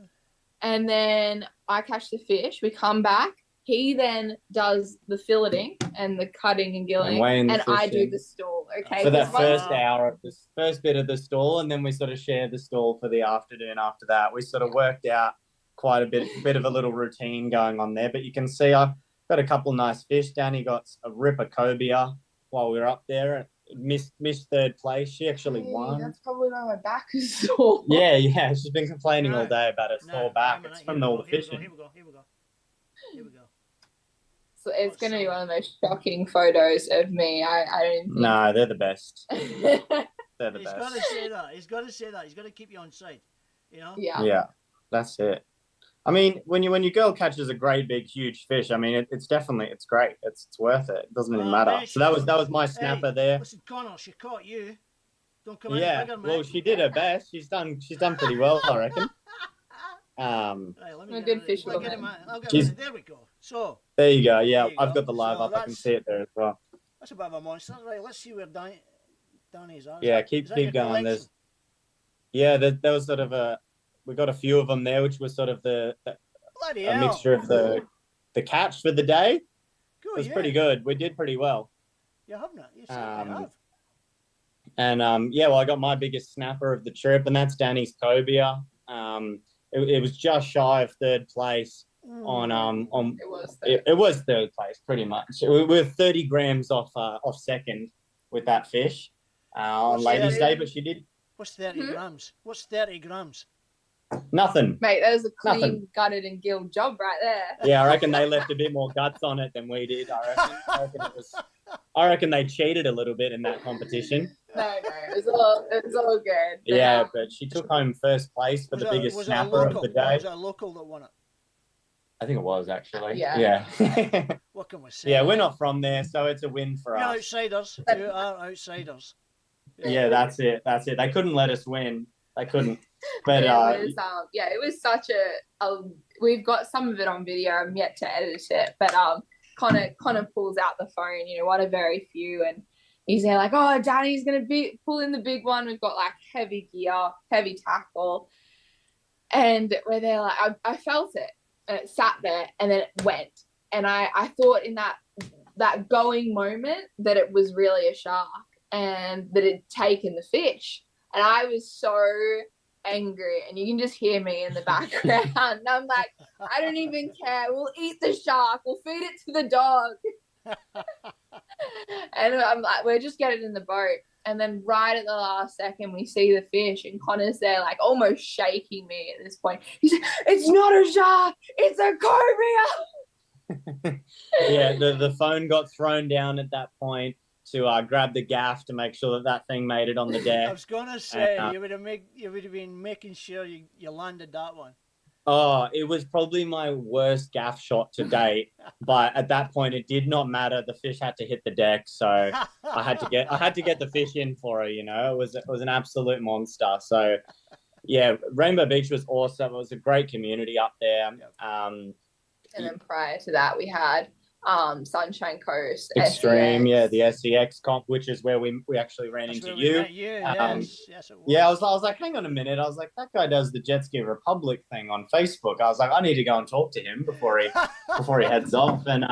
And then I catch the fish. We come back. He then does the filleting and the cutting and gilling, and I do the stall. Okay. For that first hour of this first bit of the stall, and then we sort of share the stall for the afternoon. After that, we sort of worked out quite a bit of a little routine going on there. But you can see I've got a couple nice fish. Danny got a ripper cobia while we were up there. Missed third place. She actually won. That's probably why my back is sore. Yeah. She's been complaining all day about her sore back. It's from all the fishing. Here we go. So it's going to be one of the most shocking photos of me. I don't even think... No, they're the best. They're the best. Got to say that. He's got to say that. He's got to keep you on side. You know? Yeah. That's it. I mean, when your girl catches a great big huge fish, I mean it's great. It's worth it. It doesn't even matter. So that was my snapper there. Listen, Connor, she caught you. Don't come any bigger, man. Well, she did her best. She's done pretty well, I reckon. Right, let me a good fish. There we go. So there you go. Yeah, I've got the live up. I can see it there as well. That's a bit of a monster. Right, let's see where Danny's at. Yeah, keep going. There was sort of we got a few of them there, which was sort of a mixture of the catch for the day. Good, it was pretty good. We did pretty well. You have not. You have. And I got my biggest snapper of the trip, and that's Danny's cobia. It was just shy of third place it was third place pretty much. We were 30 grams off second with that fish on ladies' day, but she did. What's 30 grams? What's 30 grams? Nothing. Mate, that was a clean, gutted and gilled job right there. Yeah, I reckon they left a bit more guts on it than we did. I reckon they cheated a little bit in that competition. No, it was all good. Yeah, but she took home first place for the biggest snapper of the day. Was it a local that won it? I think it was actually. Yeah. What can we say? Yeah, we're not from there, so it's a win for us. You're outsiders. You are outsiders. Yeah, that's it. They couldn't let us win. They couldn't. But it was such a we've got some of it on video. I'm yet to edit it, but Connor pulls out the phone, one of very few, and he's there like, oh, Danny's gonna pull in the big one. We've got like heavy gear, heavy tackle, and we're there like I felt it, and it sat there, and then it went, and I thought in that going moment that it was really a shark and that it'd taken the fish, and I was so angry, and you can just hear me in the background. And I'm like, I don't even care. We'll eat the shark. We'll feed it to the dog. And I'm like, we're just getting in the boat. And then right at the last second, we see the fish, and Connor's there, like almost shaking me at this point. He's like, it's not a shark. It's a cobia. Yeah, the phone got thrown down at that point to grab the gaff to make sure that thing made it on the deck. I was gonna say you would have been making sure you landed that one. Oh, it was probably my worst gaff shot to date, but at that point it did not matter. The fish had to hit the deck, so I had to get the fish in for her. It was an absolute monster. So yeah, Rainbow Beach was awesome. It was a great community up there. And then prior to that, we had Sunshine Coast Extreme, SEX. the SEX comp, which is where we actually ran into you. Yes, it was. Yeah, I was like, hang on a minute. I was like, that guy does the Jetski Republic thing on Facebook. I was like, I need to go and talk to him before he heads off. And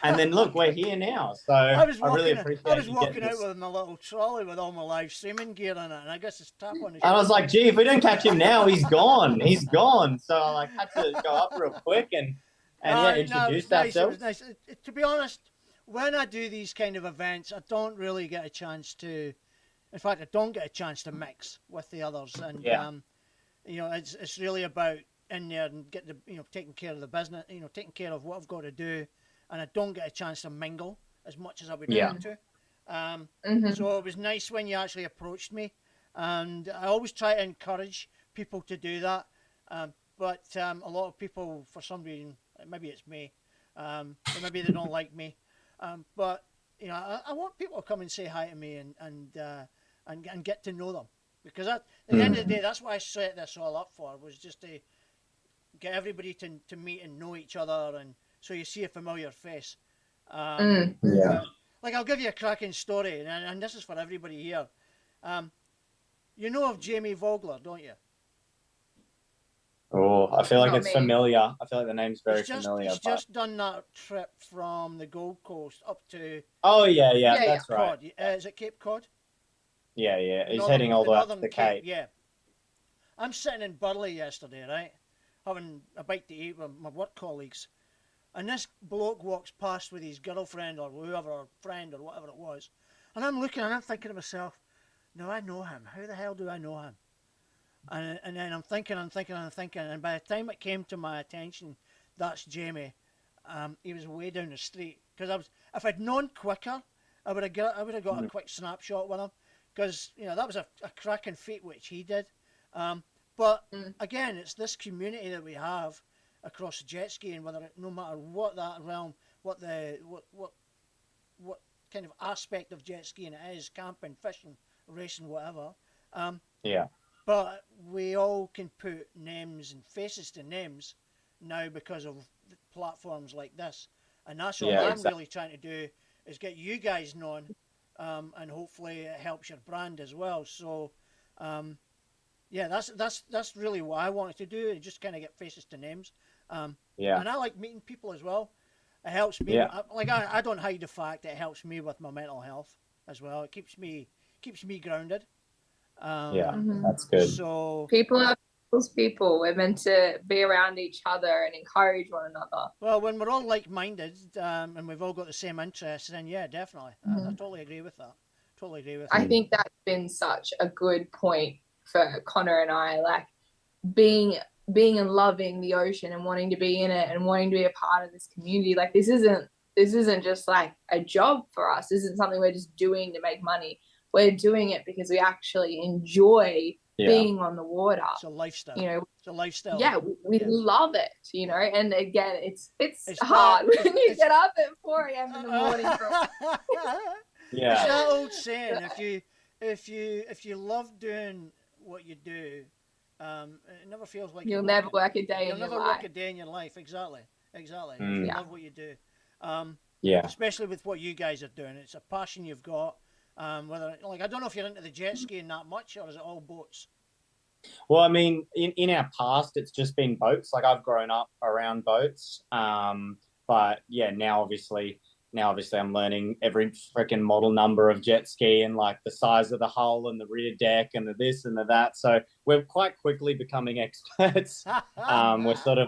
then look, we're here now. So I really appreciate it. I was walking out with my little trolley with all my live swimming gear in it, and I guess it's tap on his. And I was like, gee, if we don't catch him now, he's gone. He's gone. So I had to go up real quick and introduce ourselves. It was nice. To be honest, when I do these kind of events, I don't really get a chance to. In fact, I don't get a chance to mix with the others, and it's really about in there and taking care of the business, taking care of what I've got to do, and I don't get a chance to mingle. as much as I would Yeah. like to. Mm-hmm. So it was nice when you actually approached me, and I always try to encourage people to do that. But a lot of people, for some reason, maybe it's me, or maybe they don't like me. But you know, I want people to come and say hi to me and get to know them, because at the end of the day, that's what I set this all up for, was just to get everybody to meet and know each other, and so you see a familiar face. Mm. Yeah. Like, I'll give you a cracking story, and this is for everybody here. You know of Jamie Vogler, don't you? Oh, I feel like Not it's me. familiar. I feel like the name's very familiar. He's But... just done that trip from the Gold Coast up to Oh yeah, Yeah, that's right. Cod. Is it Cape Cod? Yeah, He's Northern- heading all the way up to Northern the Cape. Yeah. I'm sitting in Burley yesterday, right? Having a bite to eat with my work colleagues. And this bloke walks past with his girlfriend or whoever, or friend or whatever it was. And I'm looking and I'm thinking to myself, no, I know him. How the hell do I know him? And then I'm thinking. And by the time it came to my attention, that's Jamie. He was way down the street. Because if I'd known quicker, I would have got a quick snapshot with him. Because, you know, that was a cracking feat which he did. But again, it's this community that we have across Jetski, and no matter what that realm, what kind of aspect of jet skiing it is, camping, fishing, racing, whatever. Yeah. But we all can put names and faces to names now because of platforms like this, and that's all I'm really trying to do, is get you guys known, and hopefully it helps your brand as well. So. Yeah, that's really what I wanted to do, just kind of get faces to names. And I like meeting people as well. It helps me. Yeah. I don't hide the fact that it helps me with my mental health as well. It keeps me grounded. That's good. So People are people's people. We're meant to be around each other and encourage one another. well, when we're all like-minded, and we've all got the same interests, then yeah, definitely, I totally agree with that. I think that's been such a good point for Connor and I, like being and loving the ocean and wanting to be in it and wanting to be a part of this community. Like this isn't just like a job for us. This isn't something we're just doing to make money. We're doing it because we actually enjoy being on the water. It's a lifestyle. You know, it's a lifestyle. Yeah, we love it. You know, and again, it's hard when you get up at 4 a.m. in the morning. Yeah. It's that old saying: if you love doing what you do, it never feels like you'll never work a day in your life. You'll never work a day in your life. Exactly. If you love what you do, especially with what you guys are doing, it's a passion you've got. Whether, like, I don't know if you're into the jet skiing that much, or is it all boats? Well, I mean, in our past, it's just been boats. Like, I've grown up around boats. But yeah, now obviously I'm learning every freaking model number of jet ski and like the size of the hull and the rear deck and the this and the that. So we're quite quickly becoming experts. We're sort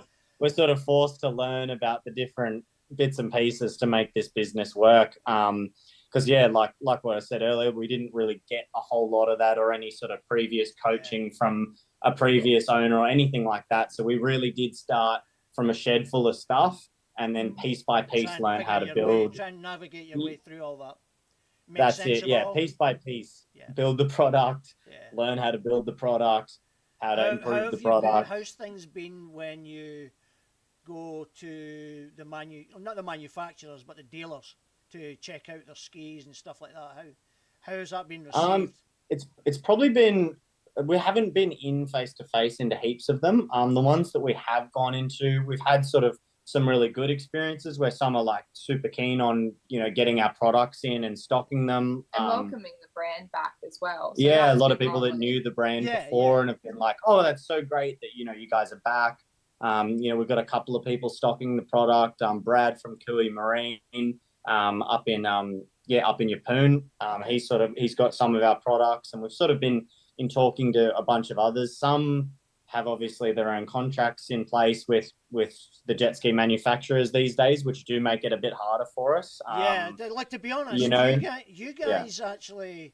of forced to learn about the different bits and pieces to make this business work. Because like what I said earlier, we didn't really get a whole lot of that or any sort of previous coaching from a previous owner or anything like that. So we really did start from a shed full of stuff and then piece by piece learn how to build. Try and navigate your way through all that. That's it. Yeah, piece by piece. Build the product. Learn how to build the product. How to improve the product. How's things been when you go to not the manufacturers but the dealers to check out their skis and stuff like that? How has that been received? It's probably been, we haven't been in face to face into heaps of them. The ones that we have gone into, we've had sort of some really good experiences where some are like super keen on, you know, getting our products in and stocking them. And welcoming the brand back as well. So a lot of people that knew the brand before and have been like, oh, that's so great that, you know, you guys are back. You know, we've got a couple of people stocking the product. Brad from Kui Marine, up in Yeppoon. He's got some of our products, and we've sort of been in talking to a bunch of others. Some have obviously their own contracts in place with the jet ski manufacturers these days, which do make it a bit harder for us. Like, to be honest, you guys actually,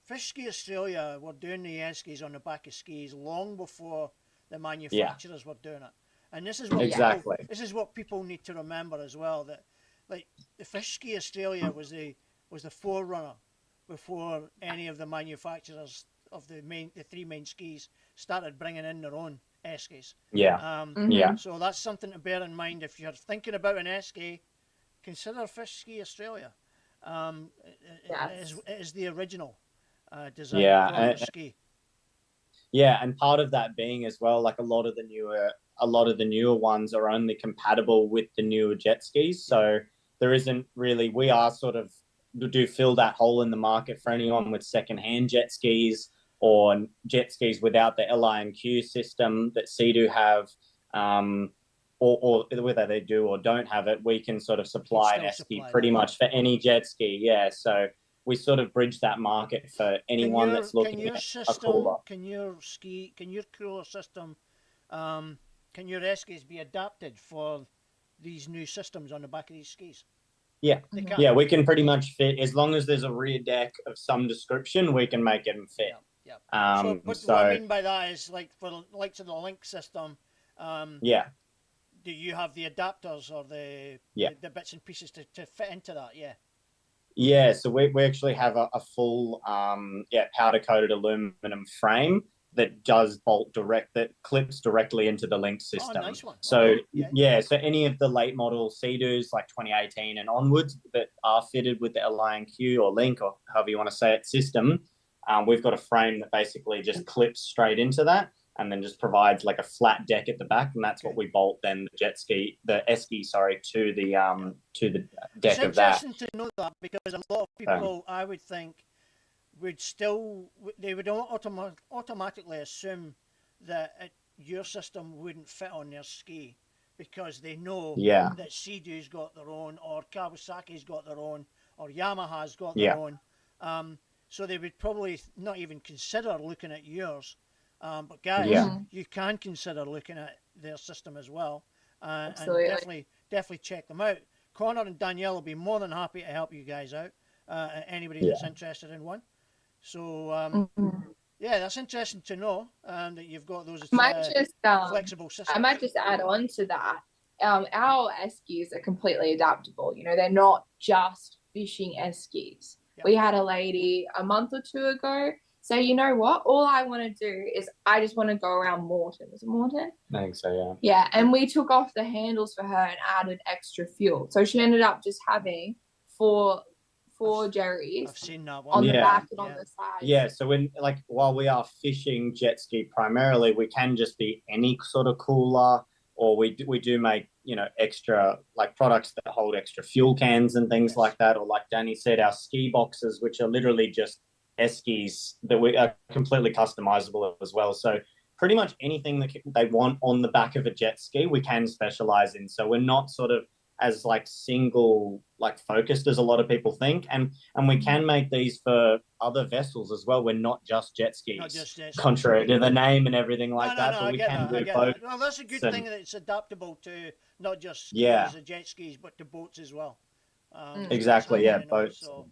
Fish Ski Australia were doing the skis on the back of skis long before the manufacturers were doing it. And this is what this is what people need to remember as well, that like the Fish Ski Australia was the forerunner before any of the manufacturers of the three main skis started bringing in their own eskies. Yeah. Yeah. So that's something to bear in mind if you're thinking about an esky. Consider Fish Ski Australia. It is the original design for your ski. Yeah, and part of that being as well, like a lot of the newer ones are only compatible with the newer jet skis. So there isn't really, we are sort of do fill that hole in the market for anyone with secondhand jet skis or jet skis without the LI&Q system that Sea-Doo have, or whether they do or don't have it, we can sort of supply an esky pretty much for any jet ski. Yeah, so we sort of bridge that market for anyone that's looking at a cooler. Can your cooler system, can your eskies be adapted for these new systems on the back of these skis? Yeah, yeah, we can pretty much fit, as long as there's a rear deck of some description, we can make it fit. Yeah. What I mean by that is, like, for the likes of the Link system, yeah. Do you have the adapters or the bits and pieces to fit into that? Yeah. Yeah, so we actually have a full powder coated aluminum frame that does that clips directly into the Link system. Oh, nice one. So so any of the late model Sea-Doos like 2018 and onwards that are fitted with the LI&Q or Link or however you want to say it system, we've got a frame that basically just clips straight into that and then just provides like a flat deck at the back, and that's what we bolt then the esky to the deck of that. It's interesting to know that, because a lot of people, I would think, they would automatically assume that your system wouldn't fit on their ski, because they know that Sea-Doo's got their own, or Kawasaki's got their own, or Yamaha's got their own. So they would probably not even consider looking at yours. But guys, you can consider looking at their system as well, and definitely check them out. Connor and Danielle will be more than happy to help you guys out. Anybody that's interested in one. So that's interesting to know that you've got those flexible systems. I might just add on to that. Our eskies are completely adaptable. You know, they're not just fishing eskies. Yep. We had a lady a month or two ago say, you know what, all I want to do is I just want to go around Moreton. Was it Moreton? I think so, yeah. Yeah, and we took off the handles for her and added extra fuel. So she ended up just having four jerrys on the back and on the side. Yeah, so while we are fishing jet ski primarily, we can just be any sort of cooler, or we do make, you know, extra like products that hold extra fuel cans and things like that, or like Danny said, our ski boxes, which are literally just eskies that we are completely customizable as well. So pretty much anything that they want on the back of a jet ski, we can specialize in. So we're not sort of as like single like focused as a lot of people think, and we can make these for other vessels as well. We're not just jet skis, contrary to the name and everything like that. But we can do both. Well, that's a good thing that it's adaptable to not just skis and jet skis, but to boats as well. Exactly. Yeah, boats. So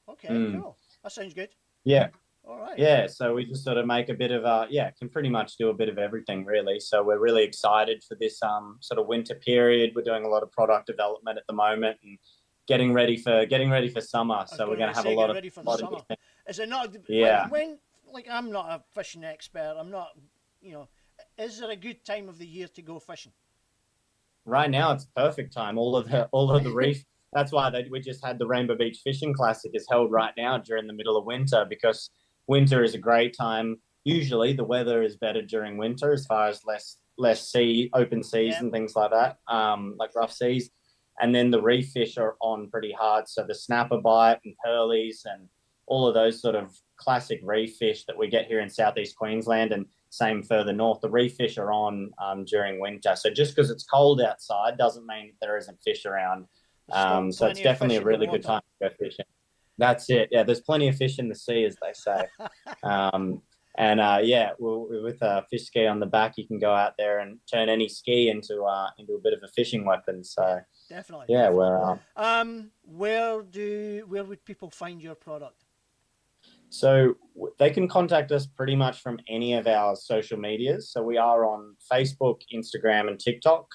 okay, cool. That sounds good. Yeah. All right. Yeah, so we just sort of make a bit of can pretty much do a bit of everything really. So we're really excited for this sort of winter period. We're doing a lot of product development at the moment and getting ready for summer. So we're going to have a lot of summer. Is it not? Yeah. When I'm not a fishing expert. I'm not. You know, is there a good time of the year to go fishing? Right now, it's perfect time. All of the reef. That's why we just had the Rainbow Beach Fishing Classic is held right now during the middle of winter, because winter is a great time. Usually the weather is better during winter as far as less open seas and things like that, like rough seas. And then the reef fish are on pretty hard. So the snapper bite and pearlies and all of those sort of classic reef fish that we get here in Southeast Queensland, and same further north, the reef fish are on during winter. So just because it's cold outside doesn't mean there isn't fish around. So it's definitely a really good time to go fishing. That's it. Yeah, there's plenty of fish in the sea, as they say. With a fish ski on the back, you can go out there and turn any ski into a bit of a fishing weapon. So definitely. Yeah, where would people find your product? So they can contact us pretty much from any of our social medias. So we are on Facebook, Instagram, and TikTok.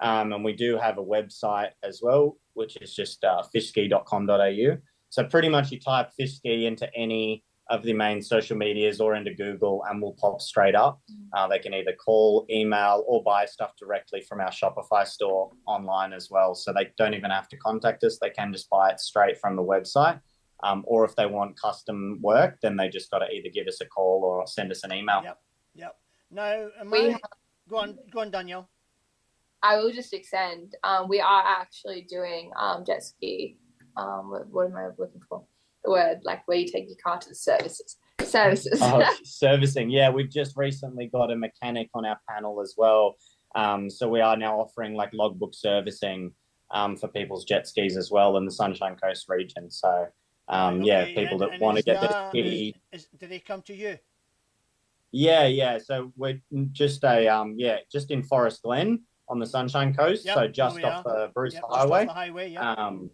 And we do have a website as well, which is just fishski.com.au. So pretty much you type Fishski into any of the main social medias or into Google and we'll pop straight up. They can either call, email, or buy stuff directly from our Shopify store online as well. So they don't even have to contact us. They can just buy it straight from the website. Or if they want custom work, then they just got to either give us a call or send us an email. Yep. Now, go on, Danielle. I will just extend. We are actually doing Jetski. What am I looking for? The word, like where you take your car to the services. Oh, servicing. Yeah, we've just recently got a mechanic on our panel as well. So we are now offering like logbook servicing for people's jet skis as well in the Sunshine Coast region. So people that want to get their ski. Do they come to you? Yeah. So we're just just in Forest Glen on the Sunshine Coast. Yep, so just off the Bruce Highway. Just off the highway,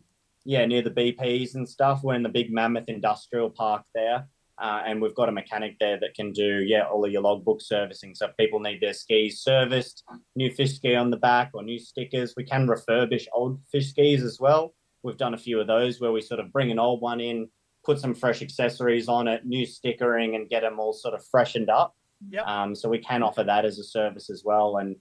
near the BPs and stuff. We're in the big Mammoth Industrial Park there. And we've got a mechanic there that can do, all of your logbook servicing. So if people need their skis serviced, new fish ski on the back or new stickers, we can refurbish old fish skis as well. We've done a few of those where we sort of bring an old one in, put some fresh accessories on it, new stickering, and get them all sort of freshened up. Yep. So we can offer that as a service as well. And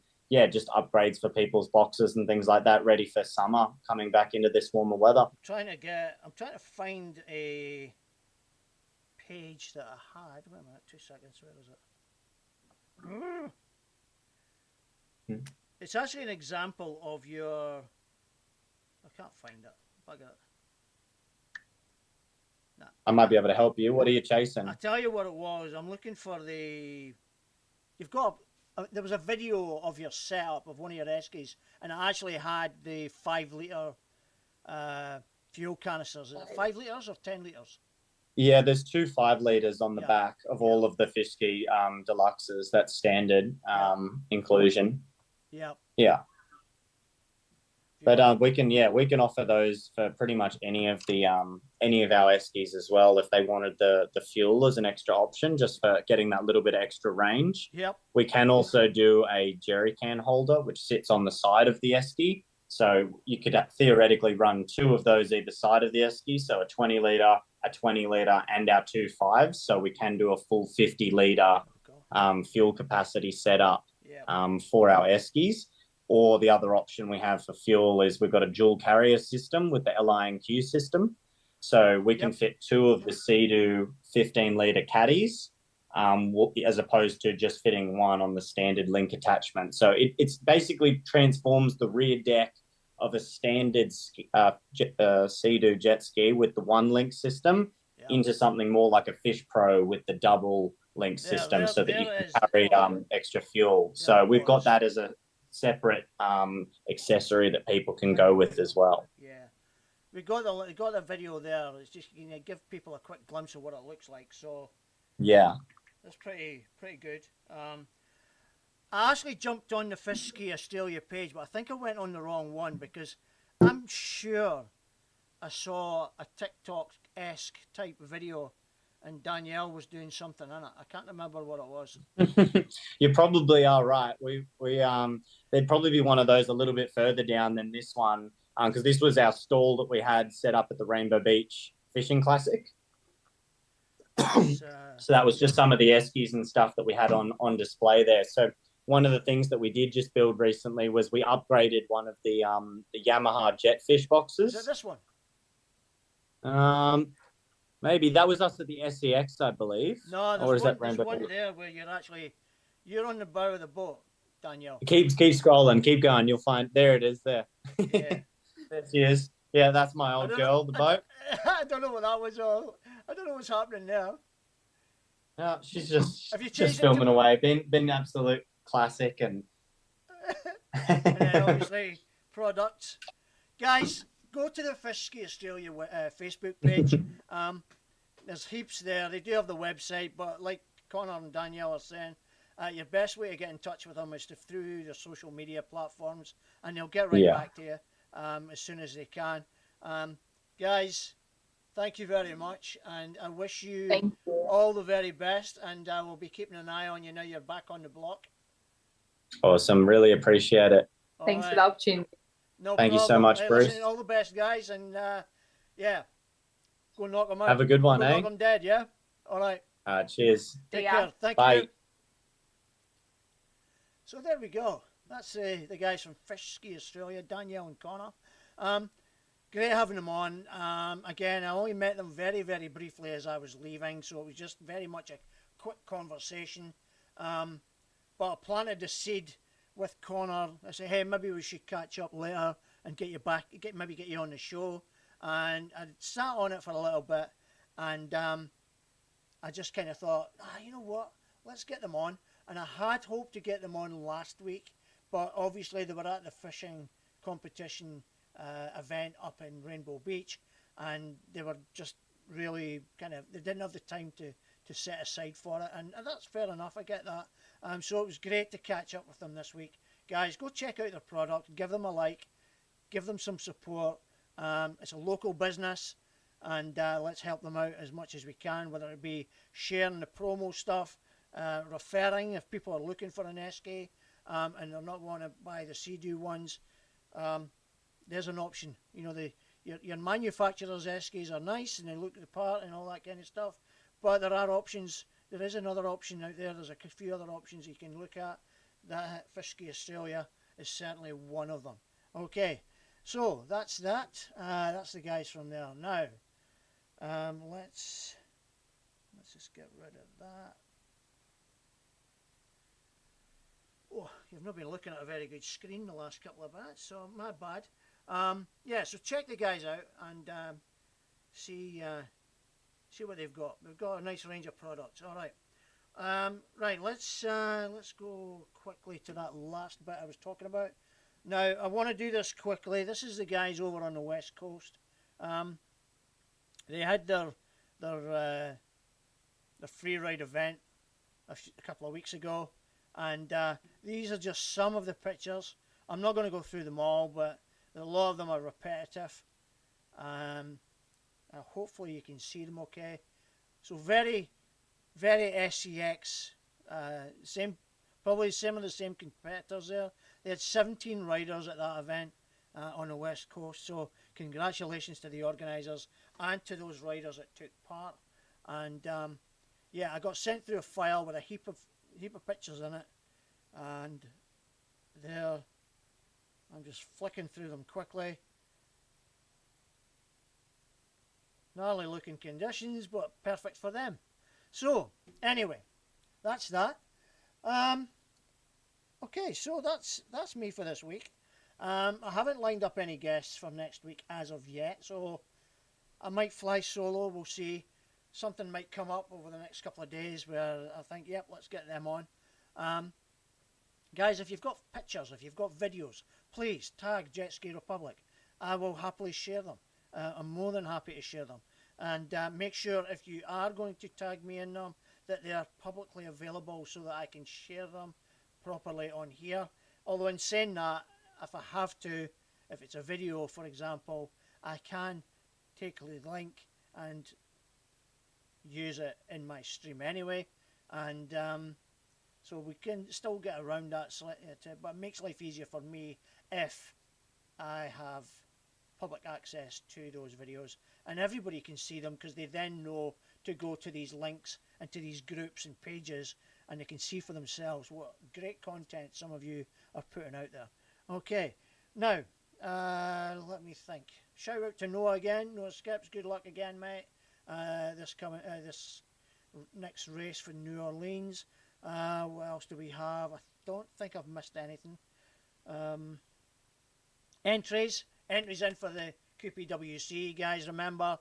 just upgrades for people's boxes and things like that, ready for summer coming back into this warmer weather. I'm trying to find a page that I had. Wait a minute, 2 seconds. Where is it? It's actually an example of your. I can't find it. Bugger it. Nah. I might be able to help you. What are you chasing? I tell you what it was. I'm looking for the. You've got. There was a video of your setup of one of your Eskies, and it actually had the 5 litre fuel canisters. Is it 5 litres or 10 litres? Yeah, there's 2 5 litres on the back of all of the Fishski deluxes. That's standard inclusion. Yeah. But we can offer those for pretty much any of our Eskies as well if they wanted the fuel as an extra option, just for getting that little bit of extra range. Yep. We can also do a jerry can holder which sits on the side of the Eski, so you could theoretically run 2 of those either side of the Eski, so a 20 litre, a 20 litre, and our 2 5s. So we can do a full 50 litre fuel capacity setup for our Eskies. Or the other option we have for fuel is we've got a dual carrier system with the LI&Q system. So we can fit 2 of the Sea-Doo 15 litre caddies as opposed to just fitting 1 on the standard link attachment. So it's basically transforms the rear deck of a standard Sea-Doo jet ski with the 1 link system into something more like a Fish Pro with the double link system so that you can carry extra fuel. So we've got that as a separate accessory that people can go with as well. We got the video there. It's just give people a quick glimpse of what it looks like. So that's pretty good. I actually jumped on the Fishski Australia page, but I think I went on the wrong one because I'm sure I saw a TikTok-esque type video and Danielle was doing something in it. I can't remember what it was. You probably are right. We there'd probably be one of those a little bit further down than this one, because this was our stall that we had set up at the Rainbow Beach Fishing Classic. So that was just some of the Eskies and stuff that we had on display there. So one of the things that we did just build recently was we upgraded one of the Yamaha Jetfish boxes. Is it this one? Maybe that was us at the SCX, I believe. No, there's one there where you're on the bow of the boat, Danielle. Keep scrolling, keep going. You'll find there it is. There. Yeah, there she is. Yeah, that's my old girl, the boat. I don't know what that was all. I don't know what's happening now. No, she's just filming away. Been absolute classic and. And then obviously products, guys. Go to the Fishski Australia Facebook page. There's heaps there. They do have the website, but like Connor and Danielle are saying, your best way to get in touch with them is through their social media platforms, and they'll get right back to you as soon as they can. Guys, thank you very much, and I wish you all the very best, and I will be keeping an eye on you now you're back on the block. Awesome. Really appreciate it. Thanks for the opportunity. No Thank you so problem. much, Hey, Bruce. listen, all the best, guys, and yeah, go knock them out. Have a good one, go eh? knock them dead, yeah? All right. Cheers. Take ya. care. Thank Bye. you. So there we go. That's the guys from Jetski Australia, Danielle and Connor. Great having them on. Again, I only met them very, very briefly as I was leaving, so it was just very much a quick conversation. But I planted the seed with Connor. I said, hey, maybe we should catch up later and get you back, maybe get you on the show. And I sat on it for a little bit, and I just kind of thought, you know what, let's get them on. And I had hoped to get them on last week, but obviously they were at the fishing competition event up in Rainbow Beach, and they were just really they didn't have the time to set aside for it, and that's fair enough, I get that. So it was great to catch up with them this week. Guys, go check out their product, give them a like, give them some support. It's a local business, and let's help them out as much as we can, whether it be sharing the promo stuff, referring if people are looking for an SK and they're not want to buy the Sea-Doo ones. There's an option. You know, your manufacturer's SKs are nice and they look the part and all that kind of stuff, but there are options. There is another option out there. There's a few other options you can look at. That Jetski Australia is certainly one of them. Okay, so that's that. That's the guys from there. Now, let's just get rid of that. Oh, you've not been looking at a very good screen the last couple of minutes, so my bad. Yeah, so check the guys out and see what they've got. They've got a nice range of products. All right. Right, let's go quickly to that last bit I was talking about. Now, I want to do this quickly. This is the guys over on the West Coast. They had their free ride event a couple of weeks ago, and these are just some of the pictures. I'm not going to go through them all, but a lot of them are repetitive. Hopefully you can see them okay. So very, very SCX, probably some of the same competitors there. They had 17 riders at that event on the West Coast, so congratulations to the organisers and to those riders that took part. And yeah, I got sent through a file with a heap of pictures in it, and there, I'm just flicking through them quickly. Gnarly looking conditions, but perfect for them. So, anyway, that's that. Okay, so that's me for this week. I haven't lined up any guests for next week as of yet, so I might fly solo, we'll see. Something might come up over the next couple of days where I think, yep, let's get them on. Guys, if you've got pictures, if you've got videos, please tag Jetski Republic. I will happily share them. I'm more than happy to share them. And make sure if you are going to tag me in them that they are publicly available so that I can share them properly on here. Although in saying that, if I have to, if it's a video for example, I can take the link and use it in my stream anyway. And so we can still get around that slightly, but it makes life easier for me if I have public access to those videos and everybody can see them, because they then know to go to these links and to these groups and pages, and they can see for themselves what great content some of you are putting out there. Okay, now let me think. Shout out to Noah again. Noah Skips, good luck again, mate. This next race for New Orleans. What else do we have? I don't think I've missed anything. Entries in for the QPWC, guys. Remember,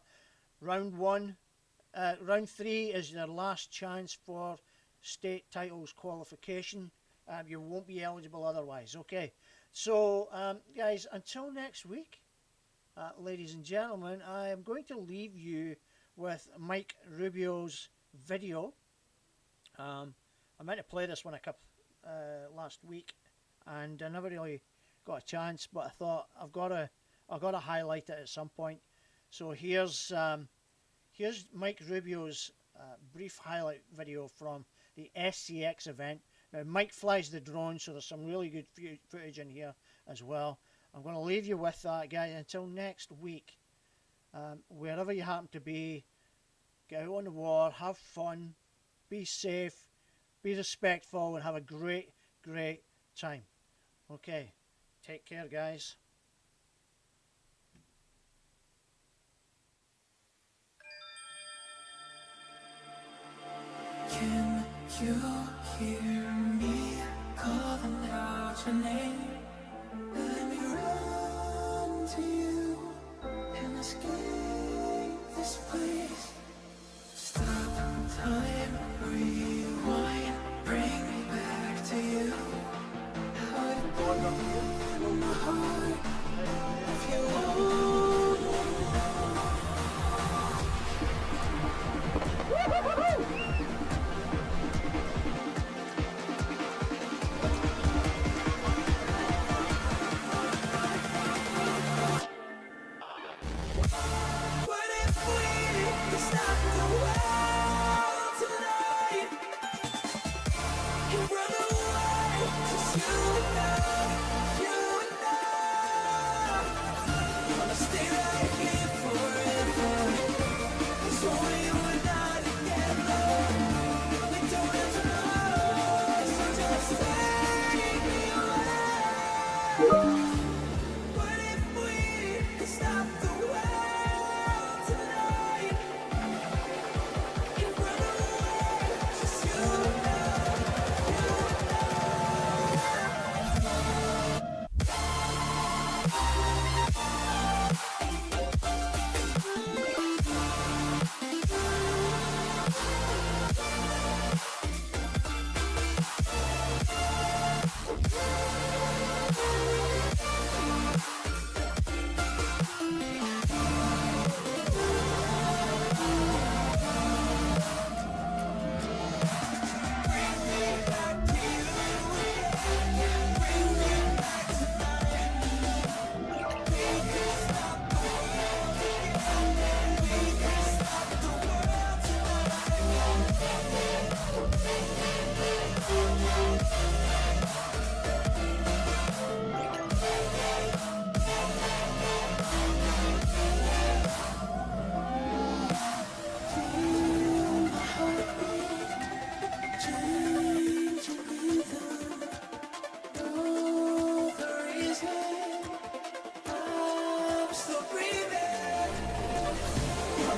round 3 is your last chance for state titles qualification. You won't be eligible otherwise. Okay, so guys, until next week, ladies and gentlemen, I am going to leave you with Mike Rubio's video. I meant to play this one last week, and I never really got a chance, but I thought I've got to highlight it at some point. So here's Mike Rubio's brief highlight video from the SCX event. Now Mike flies the drone, so there's some really good footage in here as well. I'm going to leave you with that, guys, until next week. Wherever you happen to be, get out on the water, have fun, be safe, be respectful, and have a great, great time. Okay, take care, guys. Can you hear me calling out your name? Let me run to you and escape this place. Stop time, rewind, bring me back to you. How it broke in my heart. If you hold me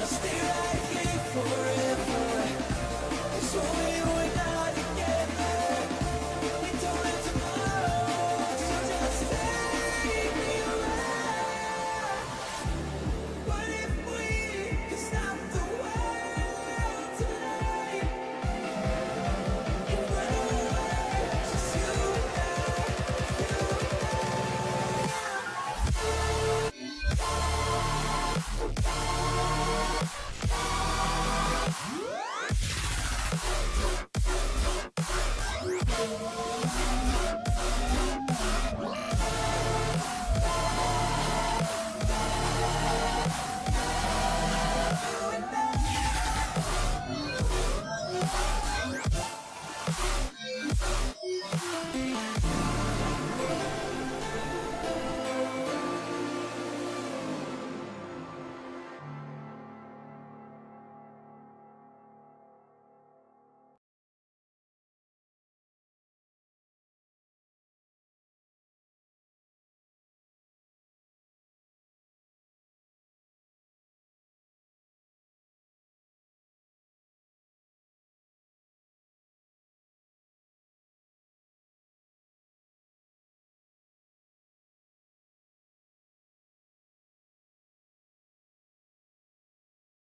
stay right here forever.